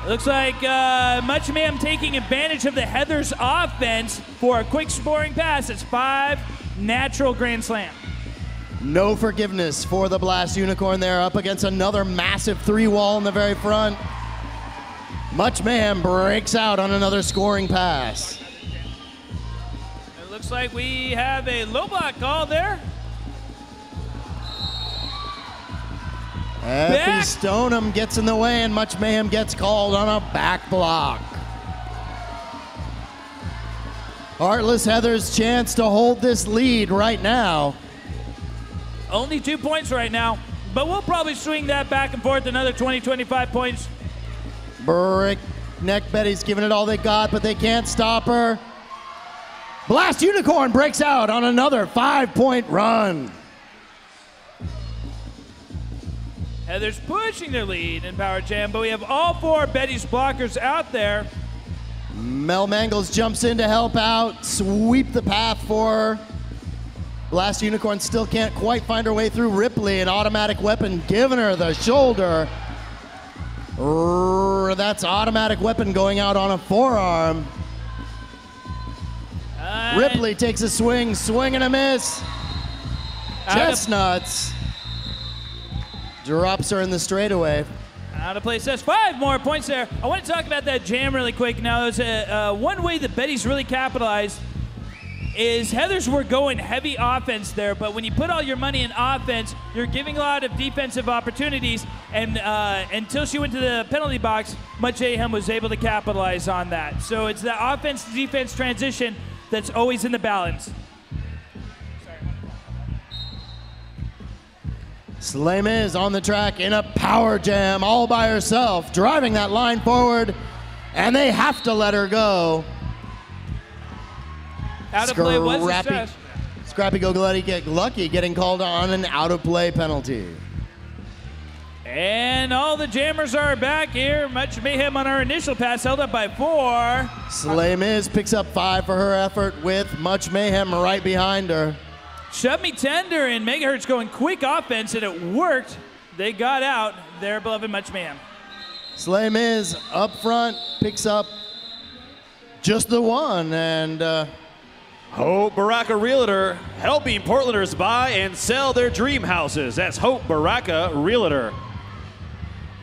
Looks like Much Mayhem taking advantage of the Heathers offense for a quick scoring pass. It's 5 natural grand slam. No forgiveness for the Blast Unicorn there, up against another massive 3 wall in the very front. Much Mayhem breaks out on another scoring pass. It looks like we have a low block call there. Effie Stoneham gets in the way and Much Mayhem gets called on a back block. Heartless Heathers' chance to hold this lead right now. Only 2 points right now. but we'll probably swing that back and forth another 20, 25 points. Breakneck Betties giving it all they got, but they can't stop her. Blast Unicorn breaks out on another 5-point run. Heather's pushing their lead in Power Jam, but we have all 4 Betties blockers out there. Mel Mangles jumps in to help out, sweep the path for her. Blast Unicorn still can't quite find her way through Ripley, an automatic weapon giving her the shoulder. That's automatic weapon going out on a forearm. Ripley takes a swing, swing and a miss. Chestnuts drops her in the straightaway. Out of place. That's 5 more points there. I want to talk about that jam really quick. Now, there's one way that Betty's really capitalized is Heathers were going heavy offense there, but when you put all your money in offense, you're giving a lot of defensive opportunities, and until she went to the penalty box, Much Mayhem was able to capitalize on that. So it's the offense-to-defense transition that's always in the balance. Slayme is on the track in a power jam all by herself, driving that line forward, and they have to let her go. Out of play was a success. Scrappy Gogoletti get lucky getting called on an out-of-play penalty. And all the jammers are back here. Much Mayhem on our initial pass, held up by 4. Slayme picks up 5 for her effort with Much Mayhem right behind her. Shove Me Tender and Megahertz going quick offense, and it worked. They got out their beloved Much Mayhem. Slayme up front, picks up just the 1, and Hope Baraka Realtor, helping Portlanders buy and sell their dream houses. That's Hope Baraka Realtor.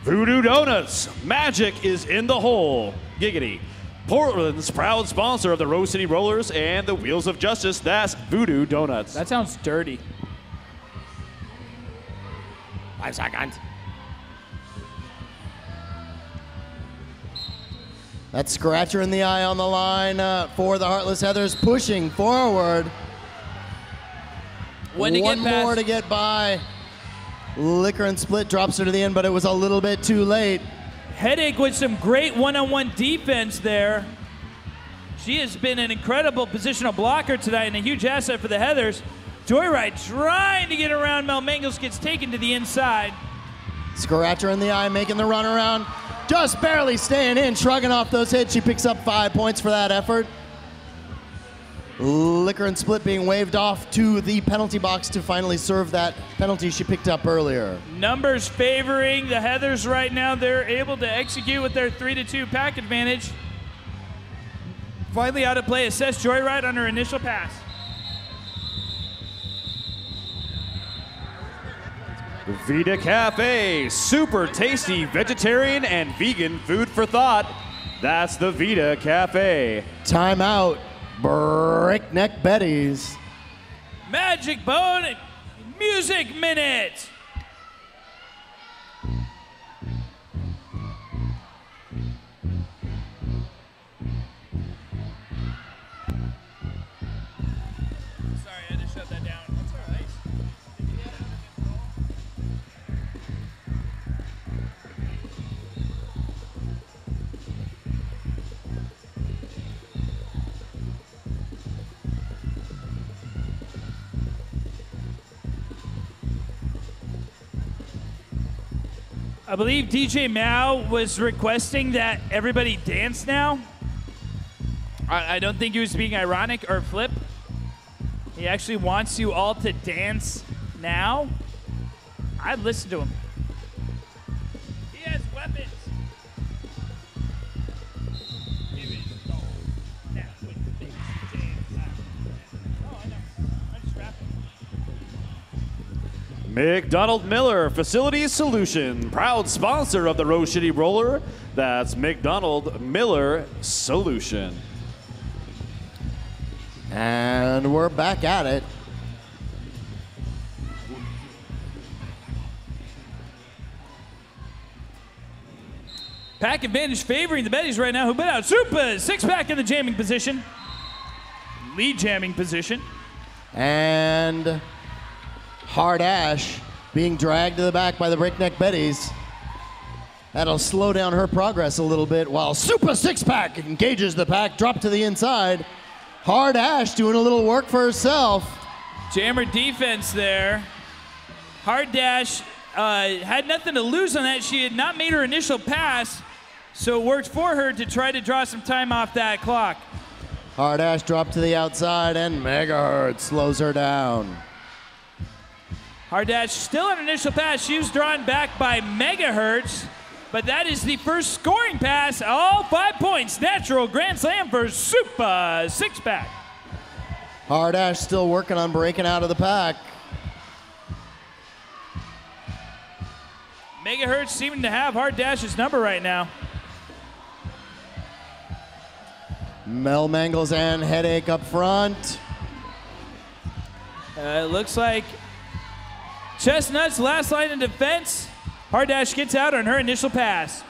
Voodoo Donuts, magic is in the hole. Giggity. Portland's proud sponsor of the Rose City Rollers and the Wheels of Justice. That's Voodoo Donuts. That sounds dirty. 5 seconds. That scratcher in the eye on the line for the Heartless Heathers, pushing forward. One more to get by. Liquor and Split drops her to the end, but it was a little bit too late. Headache with some great one-on-one defense there. She has been an incredible positional blocker tonight and a huge asset for the Heathers. Joyride trying to get around. Mel Mangles gets taken to the inside. Scratcher in the eye, making the run around. Just barely staying in, shrugging off those hits. She picks up 5 points for that effort. Liquor and Split being waved off to the penalty box to finally serve that penalty she picked up earlier. Numbers favoring the Heathers right now. They're able to execute with their 3-2 pack advantage. Finally out of play, assess Joyride on her initial pass. Vita Cafe, super tasty vegetarian and vegan food for thought. That's the Vita Cafe. Timeout, Breakneck Betties. Magic Bone Music Minute. Sorry, I had to shut that down. That's all right. I believe DJ Mao was requesting that everybody dance now. I don't think he was being ironic or flip. He actually wants you all to dance now. I'd listen to him. He has weapons. Give it a go. Now with the big dance. Oh, I know. I'm just rapping. McDonald Miller Facilities Solution, proud sponsor of the Rose City Roller. That's McDonald Miller Solution. And we're back at it. Pack advantage favoring the Betties right now, who been out. Super 6-pack in the jamming position. Lead jamming position. And Hard Ash being dragged to the back by the Breakneck Betties. That'll slow down her progress a little bit while Super Six Pack engages the pack, drop to the inside. Hard Ash doing a little work for herself. Jammer defense there. Hard Dash had nothing to lose on that. She had not made her initial pass, so it worked for her to try to draw some time off that clock. Hard Ash dropped to the outside, and Megahertz slows her down. Hard Dash still on initial pass. She was drawn back by Megahertz, but that is the first scoring pass. All 5 points. Natural Grand Slam for Super Six Pack. Hard Ash still working on breaking out of the pack. Megahertz seeming to have Hard Dash's number right now. Mel Mangles and Headache up front. It looks like Chestnut's last line of defense. Hard Dash gets out on her initial pass.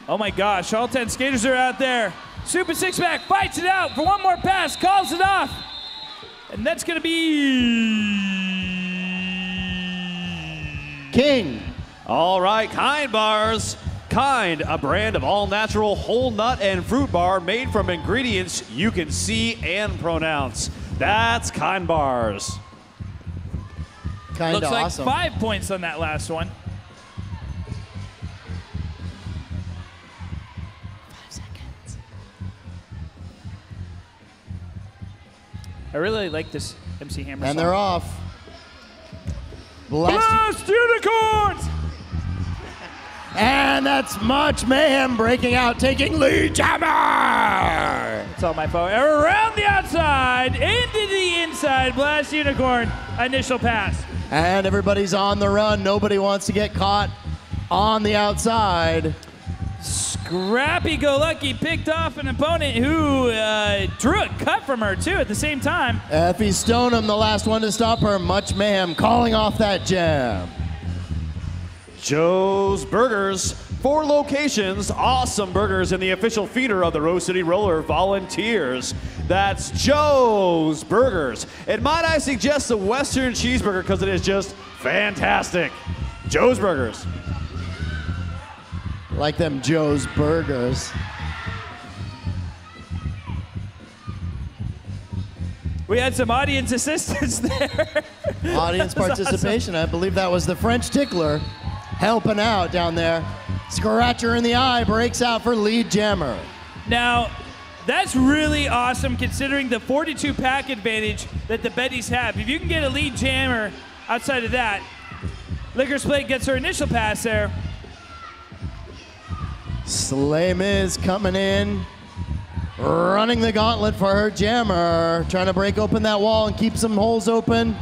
Oh my gosh, all 10 skaters are out there. Super Six Pack fights it out for one more pass, calls it off. And that's gonna be King. All right, Kind bars. Kind, a brand of all-natural whole nut and fruit bar made from ingredients you can see and pronounce. That's Kind bars. Kinda looks like awesome. 5 points on that last one. 5 seconds. I really like this MC Hammer And song. they're off. Blast Unicorns! And that's Much Mayhem breaking out, taking lead. Jammer! It's all my fault. Around the outside, into the inside. Blast Unicorn, initial pass. And everybody's on the run. Nobody wants to get caught on the outside. Scrappy Go Lucky picked off an opponent who drew a cut from her, too, at the same time. Effie Stoneham, the last one to stop her. Much Mayhem calling off that jam. Joe's Burgers, 4 locations, awesome burgers in the official feeder of the Rose City Roller Volunteers. That's Joe's Burgers. And might I suggest the Western Cheeseburger because it is just fantastic. Joe's Burgers. Like them Joe's Burgers. We had some audience assistance there. Audience participation. I believe that was the French tickler helping out down there. Scratcher in the eye breaks out for lead jammer. Now, that's really awesome considering the 42 pack advantage that the Betties have. If you can get a lead jammer outside of that, Liquor's Plate gets her initial pass there. Slay Miz coming in, running the gauntlet for her jammer, trying to break open that wall and keep some holes open.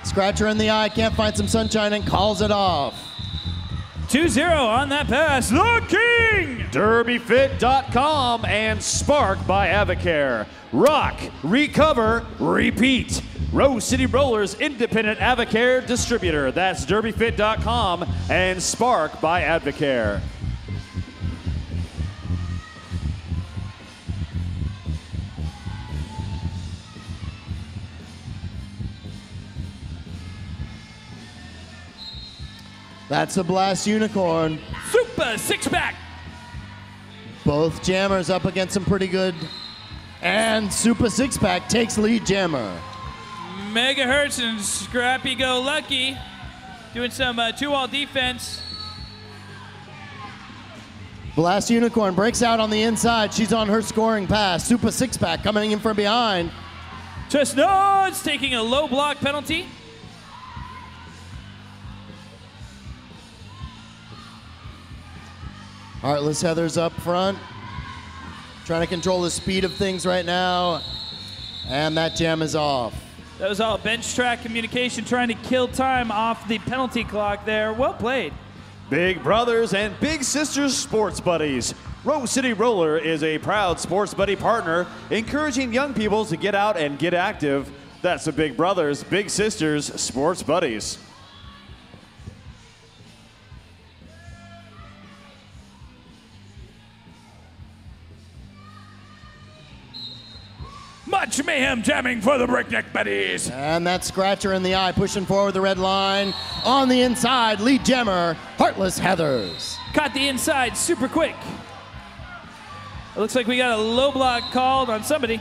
Scratcher in the eye, can't find some sunshine and calls it off. 2-0 on that pass. The King! DerbyFit.com and Spark by Avocare. Rock, recover, repeat. Rose City Rollers independent Avocare distributor. That's DerbyFit.com and Spark by Avocare. That's a Blast Unicorn. Super Six Pack. Both jammers up against some pretty good. And Super Six Pack takes lead jammer. Megahertz and Scrappy Go Lucky doing some 2-wall defense. Blast Unicorn breaks out on the inside. She's on her scoring pass. Super Six Pack coming in from behind. Chestnut's taking a low block penalty. Heartless Heather's up front. Trying to control the speed of things right now. And that jam is off. That was all bench track communication trying to kill time off the penalty clock there. Well played. Big Brothers and Big Sisters Sports Buddies. Rose City Roller is a proud sports buddy partner, encouraging young people to get out and get active. That's the Big Brothers, Big Sisters Sports Buddies. Much mayhem jamming for the Breakneck Betties. And that scratcher in the eye, pushing forward the red line. On the inside, lead jammer, Heartless Heathers. Caught the inside super quick. It looks like we got a low block called on somebody.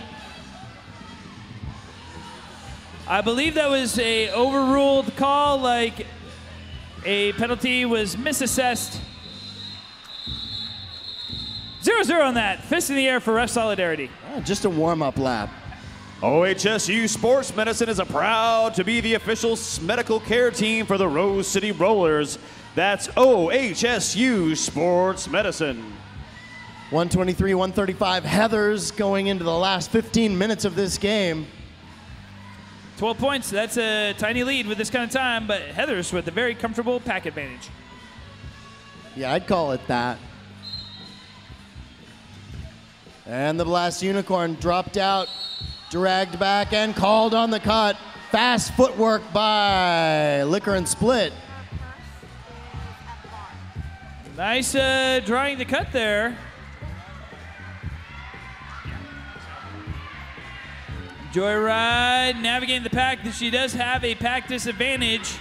I believe that was a overruled call, like a penalty was misassessed. 0-0 on that. Fist in the air for ref solidarity. Just a warm-up lap. OHSU Sports Medicine is proud to be the official medical care team for the Rose City Rollers. That's OHSU Sports Medicine. 123-135 Heathers going into the last 15 minutes of this game. 12 points, that's a tiny lead with this kind of time, but Heathers with a very comfortable pack advantage. Yeah, I'd call it that. And the Blast Unicorn dropped out, dragged back, and called on the cut. Fast footwork by Liquor and Split. Nice drawing the cut there. Joyride navigating the pack. She does have a pack disadvantage,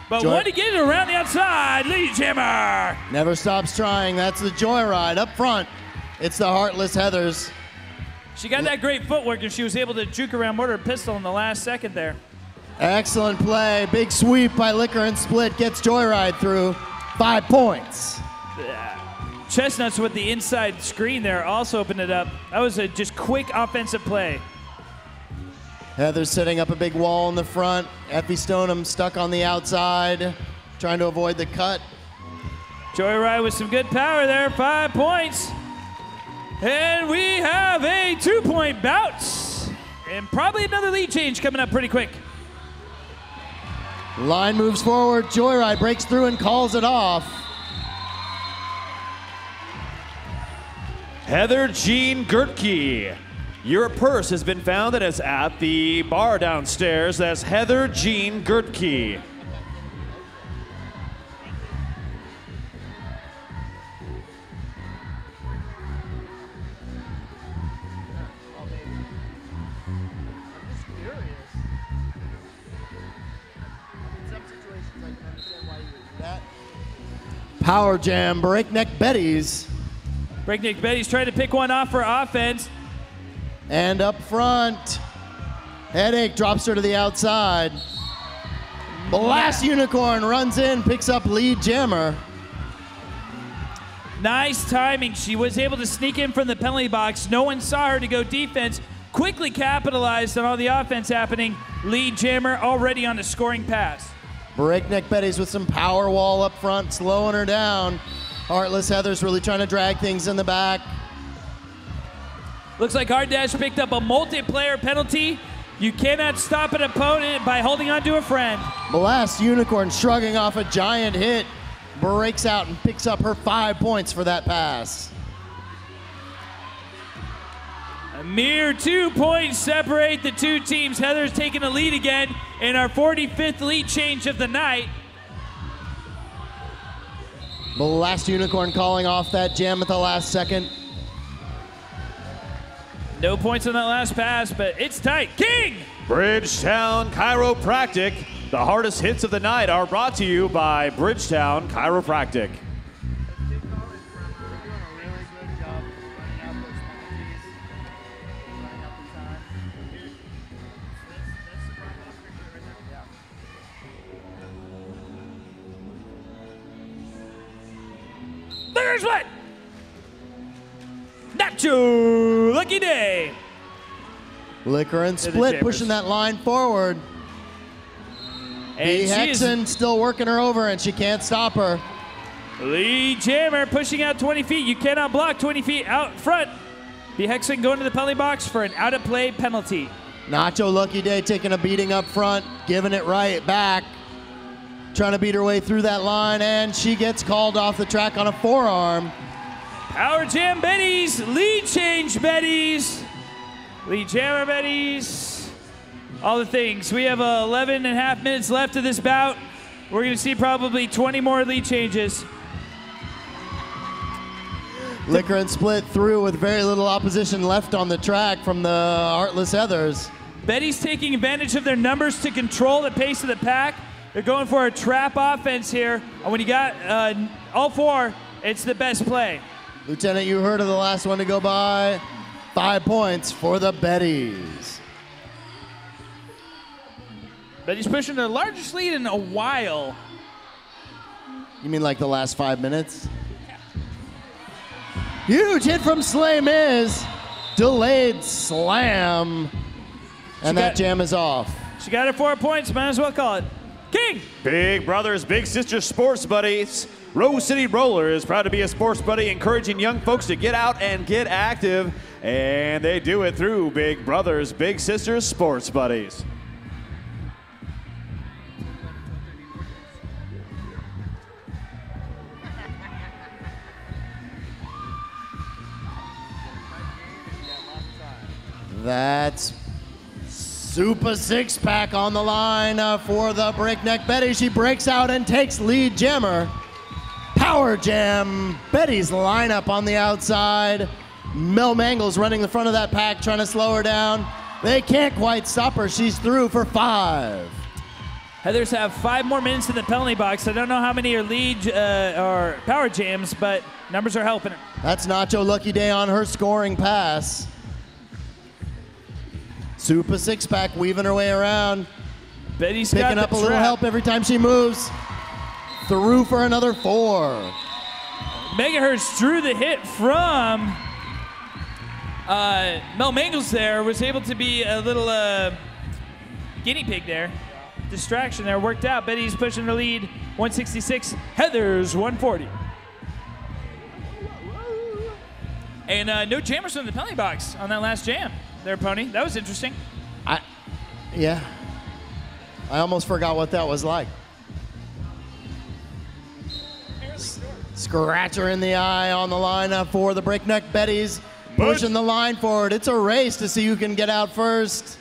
but want to get it around the outside. Lead jammer. Never stops trying. That's the Joyride up front. It's the Heartless Heathers. She got that great footwork, and she was able to juke around mortar pistol in the last second there. Excellent play. Big sweep by Liquor and Split gets Joyride through. 5 points. Chestnuts with the inside screen there also opened it up. That was a just quick offensive play. Heathers setting up a big wall in the front. Effie Stoneham stuck on the outside, trying to avoid the cut. Joyride with some good power there, 5 points. And we have a 2-point bout. And probably another lead change coming up pretty quick. Line moves forward. Joyride breaks through and calls it off. Heather Jean Gertke. Your purse has been found that is at the bar downstairs. That's Heather Jean Gertke. Power jam, Breakneck Betties. Breakneck Betties trying to pick one off for offense. And up front, Headache drops her to the outside. Blast Unicorn runs in, picks up lead jammer. Nice timing. She was able to sneak in from the penalty box. No one saw her to go defense. Quickly capitalized on all the offense happening. Lead jammer already on the scoring pass. Breakneck Betties with some power wall up front, slowing her down. Heartless Heathers really trying to drag things in the back. Looks like Hard Dash picked up a multiplayer penalty. You cannot stop an opponent by holding on to a friend. Blast Unicorn shrugging off a giant hit, breaks out and picks up her 5 points for that pass. A mere 2 points separate the two teams. Heather's taking a lead again in our 45th lead change of the night. Blast Unicorn calling off that jam at the last second. No points on that last pass, but it's tight. King! Bridgetown Chiropractic. The hardest hits of the night are brought to you by Bridgetown Chiropractic. There's what? Nacho Lucky Day. Liquor and Split pushing that line forward. And Hexen still working her over, and she can't stop her. Lead jammer pushing out 20 feet. You cannot block 20 feet out front. The Hexen going to the penalty box for an out-of-play penalty. Nacho Lucky Day taking a beating up front, giving it right back. Trying to beat her way through that line, and she gets called off the track on a forearm. Power jam Betties, lead change Betties, lead jammer Betties, all the things. We have 11 and a half minutes left of this bout. We're going to see probably 20 more lead changes. Liquor and split through with very little opposition left on the track from the Heartless Heathers. Betty's taking advantage of their numbers to control the pace of the pack. They're going for a trap offense here. And when you got all four, it's the best play. Lieutenant, you heard of the last one to go by. 5 points for the Betties. Betty's pushing the largest lead in a while. You mean like the last 5 minutes? Huge hit from Slay Miz. Delayed slam. And that jam is off. She got her 4 points. Might as well call it King. Big brothers, big sisters, sports buddies. Rose City Roller is proud to be a sports buddy, encouraging young folks to get out and get active. And they do it through Big Brothers, Big Sisters, Sports Buddies. That's Super six-pack on the line for the Breakneck Betty. She breaks out and takes lead jammer. Power jam. Betty's lineup on the outside. Mel Mangles running the front of that pack, trying to slow her down. They can't quite stop her. She's through for 5. Heathers have 5 more minutes in the penalty box. I don't know how many are lead or power jams, but numbers are helping her. That's Nacho Lucky Day on her scoring pass. Super six-pack weaving her way around. Betty's picking up a little help every time she moves. Through for another 4. Megahertz drew the hit from Mel Mangles there, was able to be a little guinea pig there. Distraction there, worked out. Betty's pushing the lead, 166. Heathers, 140. And no jammers from the penalty box on that last jam there, Pony. That was interesting. Yeah. I almost forgot what that was like. Scratcher in the eye on the lineup for the Breakneck Betties. Pushing the line forward. It's a race to see who can get out first.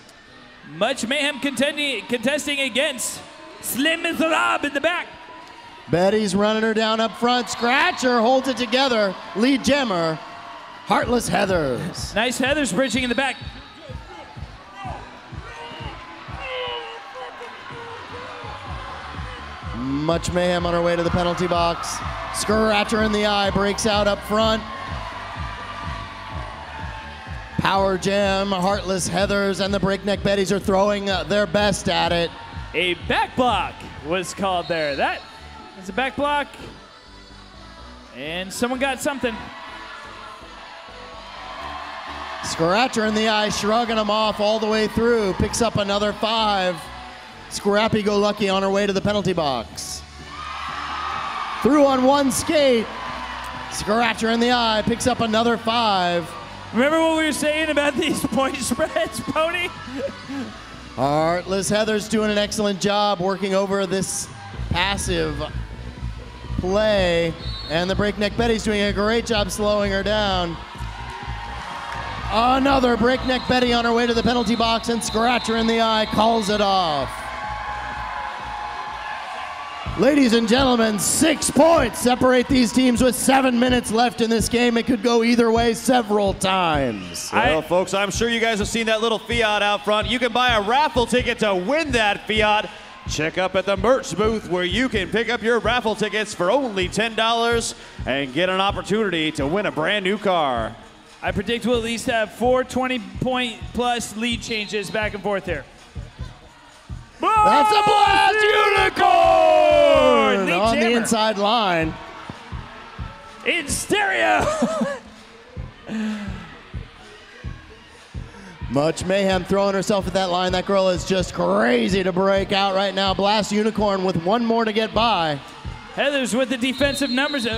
Much mayhem contesting against Slim Miserable in the back. Betty's running her down up front. Scratcher holds it together. Lead jammer, Heartless Heathers. Nice Heathers bridging in the back. Much mayhem on her way to the penalty box. Scratcher in the eye, breaks out up front. Power jam, Heartless Heathers, and the Breakneck Betties are throwing their best at it. A back block was called there. That is a back block. And someone got something. Scratcher in the eye, shrugging them off all the way through. Picks up another 5. Scrappy-go-lucky on her way to the penalty box. Through on one skate. Scratcher in the eye, picks up another 5. Remember what we were saying about these point spreads, Pony? Heartless Heathers doing an excellent job working over this passive play. And the Breakneck Betty's doing a great job slowing her down. Another Breakneck Betty on her way to the penalty box, and Scratcher in the eye calls it off. Ladies and gentlemen, 6 points separate these teams with 7 minutes left in this game. It could go either way several times. Well, folks, I'm sure you guys have seen that little Fiat out front. You can buy a raffle ticket to win that Fiat. Check up at the merch booth where you can pick up your raffle tickets for only $10 and get an opportunity to win a brand new car. I predict we'll at least have 4 20-point-plus lead changes back and forth here. That's a blast unicorn on the inside line. In stereo. Much mayhem throwing herself at that line. That girl is just crazy to break out right now. Blast unicorn with 1 more to get by. Heathers with the defensive numbers.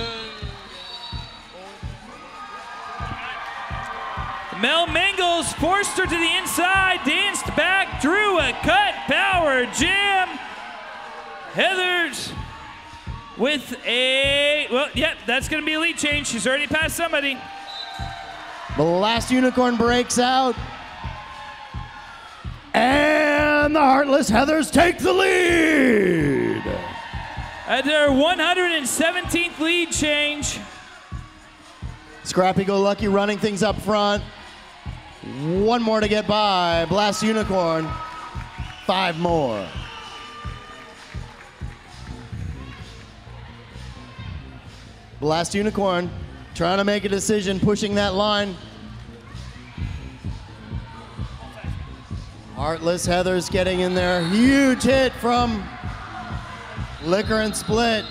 Mel Mangles forced her to the inside, danced back, drew a cut, power jam. Heathers with a, well, yep, that's going to be a lead change. She's already passed somebody. The last unicorn breaks out. And the Heartless Heathers take the lead. At their 117th lead change. Scrappy-Go-Lucky running things up front. One more to get by. Blast Unicorn. 5 more. Blast Unicorn trying to make a decision, pushing that line. Heartless, Heather's getting in there. Huge hit from Liquor and Split.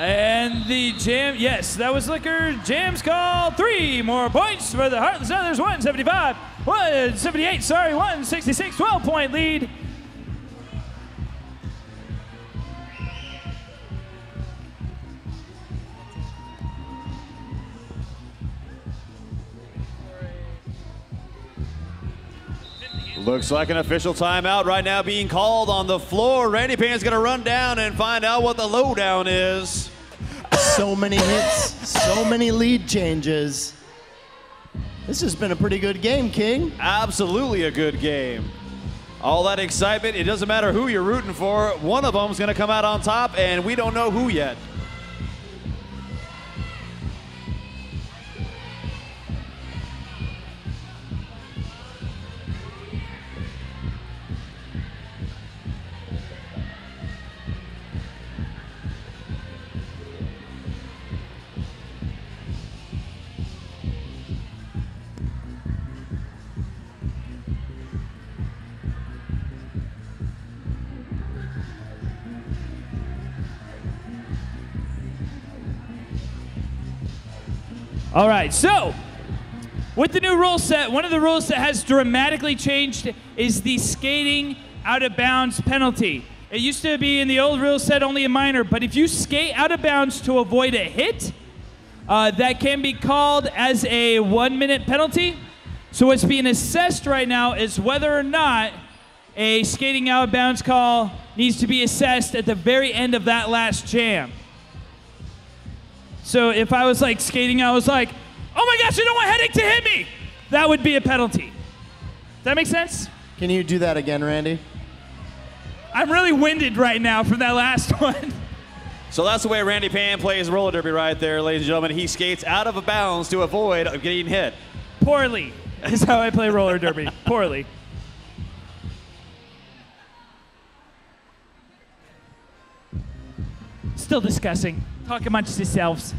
And the jam, yes, that was Liquor. Jam's call. 3 more points for the Heartless Heathers. 175, 178, sorry, 166, 12-point lead. Looks like an official timeout right now being called on the floor. Randy Pan's gonna run down and find out what the lowdown is. So many hits, so many lead changes. This has been a pretty good game, King. Absolutely a good game. All that excitement, it doesn't matter who you're rooting for. One of them's gonna come out on top, and we don't know who yet. All right, so with the new rule set, one of the rules that has dramatically changed is the skating out of bounds penalty. It used to be in the old rule set only a minor, but if you skate out of bounds to avoid a hit, that can be called as a 1-minute penalty. So what's being assessed right now is whether or not a skating out of bounds call needs to be assessed at the very end of that last jam. So if I was like skating, I was like, oh my gosh, I don't want headache to hit me. That would be a penalty. Does that make sense? Can you do that again, Randy? I'm really winded right now from that last one. So that's the way Randy Pan plays roller derby right there, ladies and gentlemen. He skates out of bounds to avoid getting hit. Poorly is how I play roller derby. Poorly. Still discussing. Talk amongst yourselves.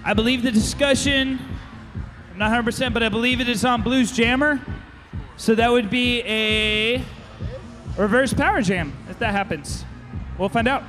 I believe the discussion, I'm not 100%, but I believe it is on Blues Jammer. So that would be a reverse power jam if that happens. We'll find out.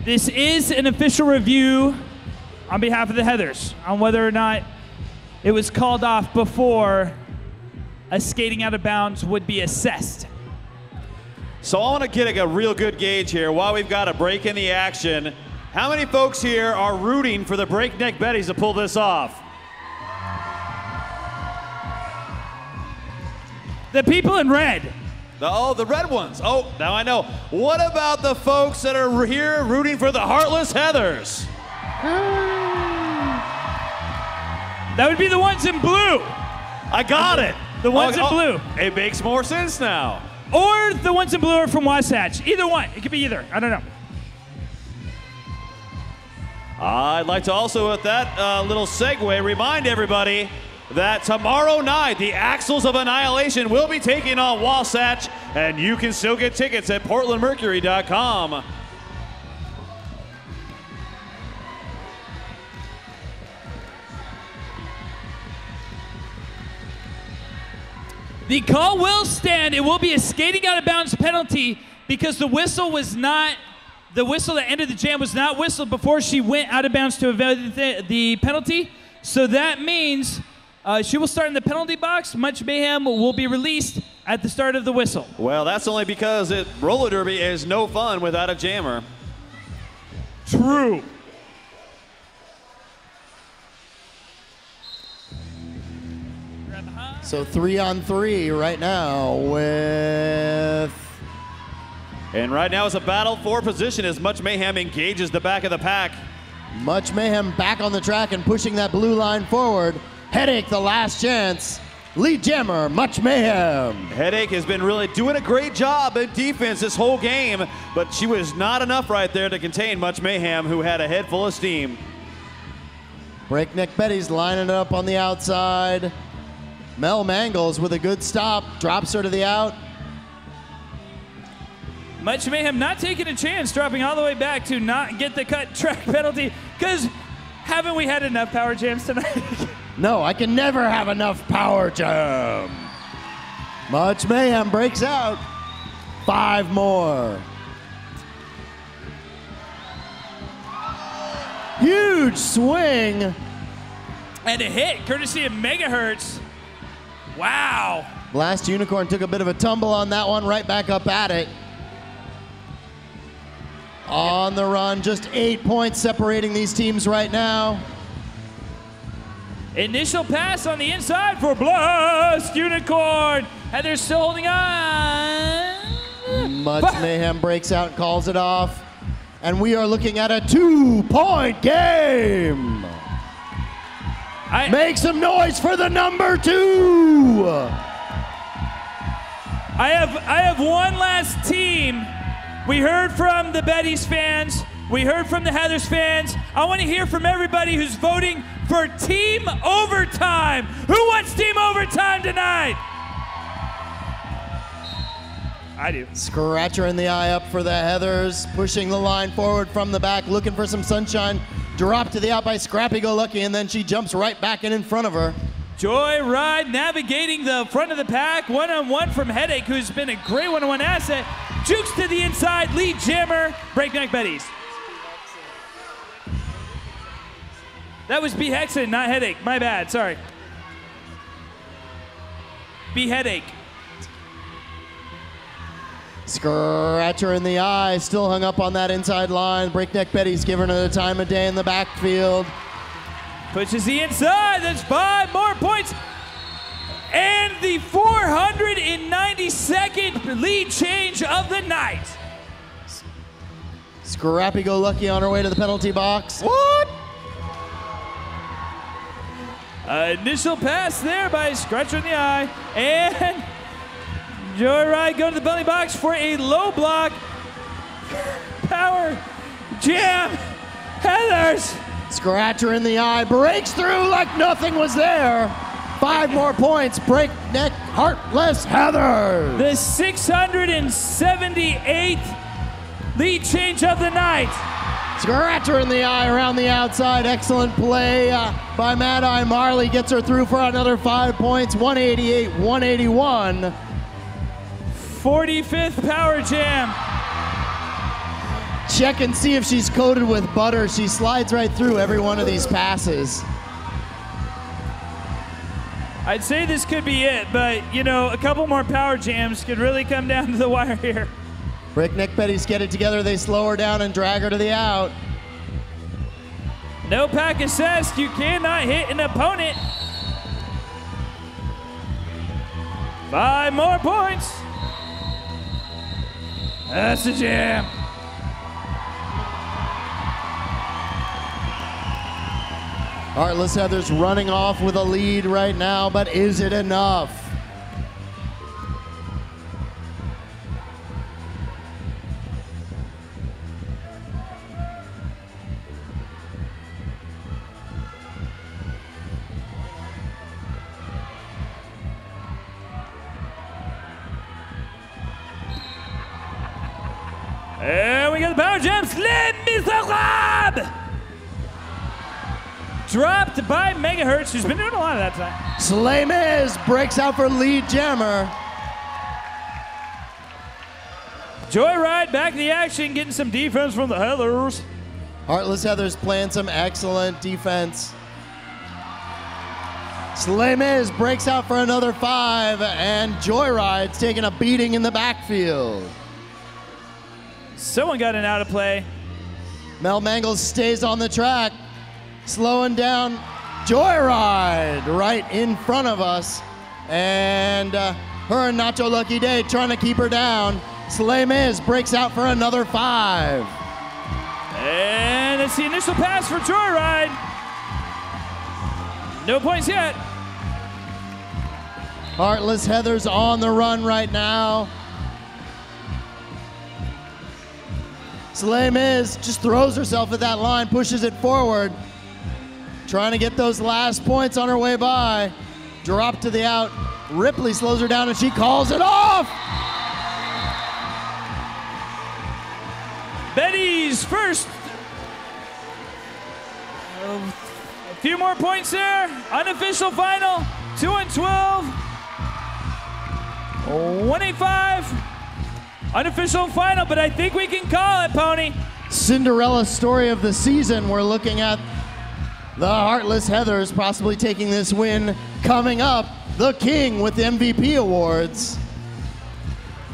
This is an official review on behalf of the Heathers on whether or not it was called off before a skating out of bounds would be assessed. So I want to get a real good gauge here while we've got a break in the action. How many folks here are rooting for the Breakneck Betties to pull this off? The people in red. Oh, the red ones. Oh, now I know. What about the folks that are here rooting for the Heartless Heathers? That would be the ones in blue. I got it. The ones in blue. It makes more sense now. Or the ones in blue are from Wasatch. Either one. It could be either. I don't know. I'd like to also, with that little segue, remind everybody that tomorrow night, the Axles of Annihilation will be taking on Wasatch, and you can still get tickets at portlandmercury.com. The call will stand. It will be a skating out of bounds penalty because the whistle was not, the whistle that ended the jam was not whistled before she went out of bounds to avoid the penalty. So that means She will start in the penalty box. Much Mayhem will be released at the start of the whistle. Well, that's only because roller derby is no fun without a jammer. True. So 3-on-3 right now with... And right now it's a battle for position as Much Mayhem engages the back of the pack. Much Mayhem back on the track and pushing that blue line forward. Headache, the last chance. Lead jammer, Much Mayhem. Headache has been really doing a great job at defense this whole game, but she was not enough right there to contain Much Mayhem, who had a head full of steam. Breakneck Betties lining it up on the outside. Mel Mangles with a good stop, drops her to the out. Much Mayhem not taking a chance, dropping all the way back to not get the cut track penalty, because haven't we had enough power jams tonight? No, I can never have enough power jam. Much Mayhem breaks out. 5 more. Huge swing. And a hit, courtesy of Megahertz. Wow. Last Unicorn took a bit of a tumble on that one, right back up at it. On the run, just 8 points separating these teams right now. Initial pass on the inside for Blast Unicorn. Heather's still holding on. Much Mayhem breaks out and calls it off. And we are looking at a 2-point game. Make some noise for the number 2. I have one last team. We heard from the Betties fans. We heard from the Heathers fans. I want to hear from everybody who's voting for Team Overtime. Who wants Team Overtime tonight? I do. Scratcher in the eye up for the Heathers, pushing the line forward from the back, looking for some sunshine. Drop to the out by Scrappy Go Lucky, and then she jumps right back in front of her. Joyride navigating the front of the pack, one-on-one from Headache, who's been a great one-on-one asset. Jukes to the inside, lead jammer, Breakneck Betties. That was B Hexen, not Headache. My bad, sorry. B Headache. Scratcher in the eye, still hung up on that inside line. Breakneck Betties giving her the time of day in the backfield. Pushes the inside, that's 5 more points. And the 492nd lead change of the night. Scrappy Go Lucky on her way to the penalty box. What? Initial pass there by Scratcher in the eye. And Joyride going to the penalty box for a low block. Power jam. Heathers. Scratcher in the eye, breaks through like nothing was there. 5 more points, Breakneck Heartless Heathers. The 678th lead change of the night. Scratcher in the eye around the outside. Excellent play by Mad Eye Marley. Gets her through for another 5 points, 188-181. 45th power jam. Check and see if she's coated with butter. She slides right through every one of these passes. I'd say this could be it, but, you know, a couple more power jams could really come down to the wire here. Breakneck Betties get it together. They slow her down and drag her to the out. No pack assessed. You cannot hit an opponent. 5 more points. That's a jam. Heartless Heathers running off with a lead right now, but is it enough? And we got the power jams. Les Miserables! Dropped by Megahertz, who's been doing a lot of that tonight. Slay Miz breaks out for lead jammer. Joyride back in the action, getting some defense from the Heathers. Heartless Heathers playing some excellent defense. Slay Miz breaks out for another 5, and Joyride's taking a beating in the backfield. Someone got an out of play. Mel Mangles stays on the track, slowing down Joyride right in front of us. And her and Nacho Lucky Day trying to keep her down. Slay Miz breaks out for another 5. And it's the initial pass for Joyride. No points yet. Heartless Heather's on the run right now. Slay Miz just throws herself at that line, pushes it forward, trying to get those last points on her way by. Drop to the out. Ripley slows her down and she calls it off. Betties first. A few more points there. Unofficial final. 2 and 12. 185. Unofficial final, but I think we can call it, Pony. Cinderella story of the season. We're looking at the Heartless Heathers possibly taking this win. Coming up, the King with the MVP awards.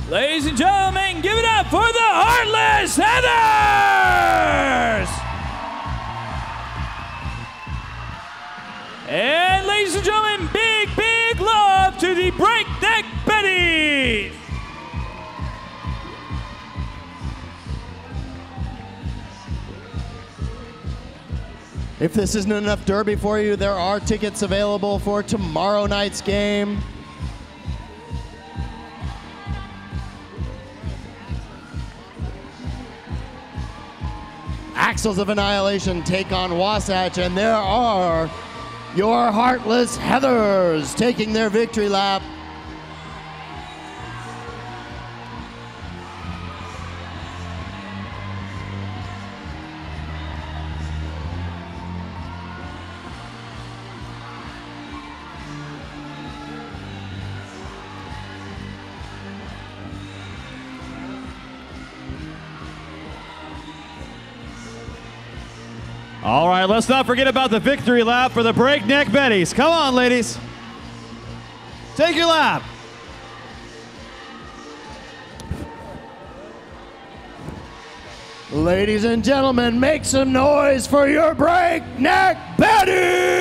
Ladies and gentlemen, give it up for the Heartless Heathers! And ladies and gentlemen, big, big love to the Breakneck Betties! If this isn't enough derby for you, there are tickets available for tomorrow night's game. Axles of Annihilation take on Wasatch, and there are your Heartless Heathers taking their victory lap. All right, let's not forget about the victory lap for the Breakneck Betties. Come on, ladies. Take your lap. Ladies and gentlemen, make some noise for your Breakneck Betties!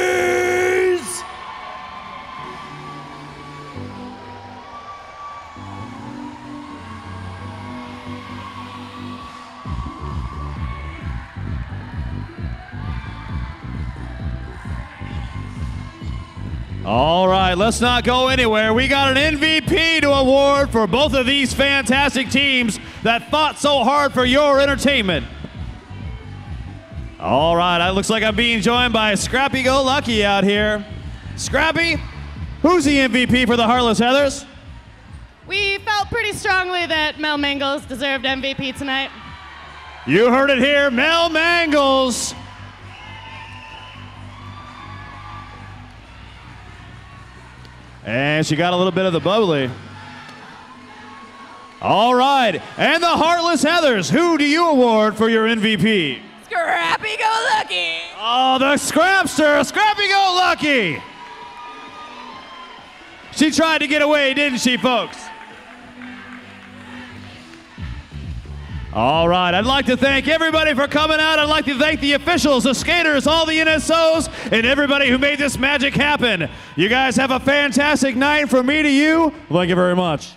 All right, let's not go anywhere. We got an MVP to award for both of these fantastic teams that fought so hard for your entertainment. All right, it looks like I'm being joined by Scrappy Go Lucky out here. Scrappy, who's the MVP for the Heartless Heathers? We felt pretty strongly that Mel Mangles deserved MVP tonight. You heard it here, Mel Mangles. And she got a little bit of the bubbly. All right, and the Heartless Heathers, who do you award for your MVP? Scrappy Go Lucky! Oh, the Scrapster, Scrappy Go Lucky! She tried to get away, didn't she, folks? All right, I'd like to thank everybody for coming out. I'd like to thank the officials, the skaters, all the NSOs, and everybody who made this magic happen. You guys have a fantastic night. From me to you, thank you very much.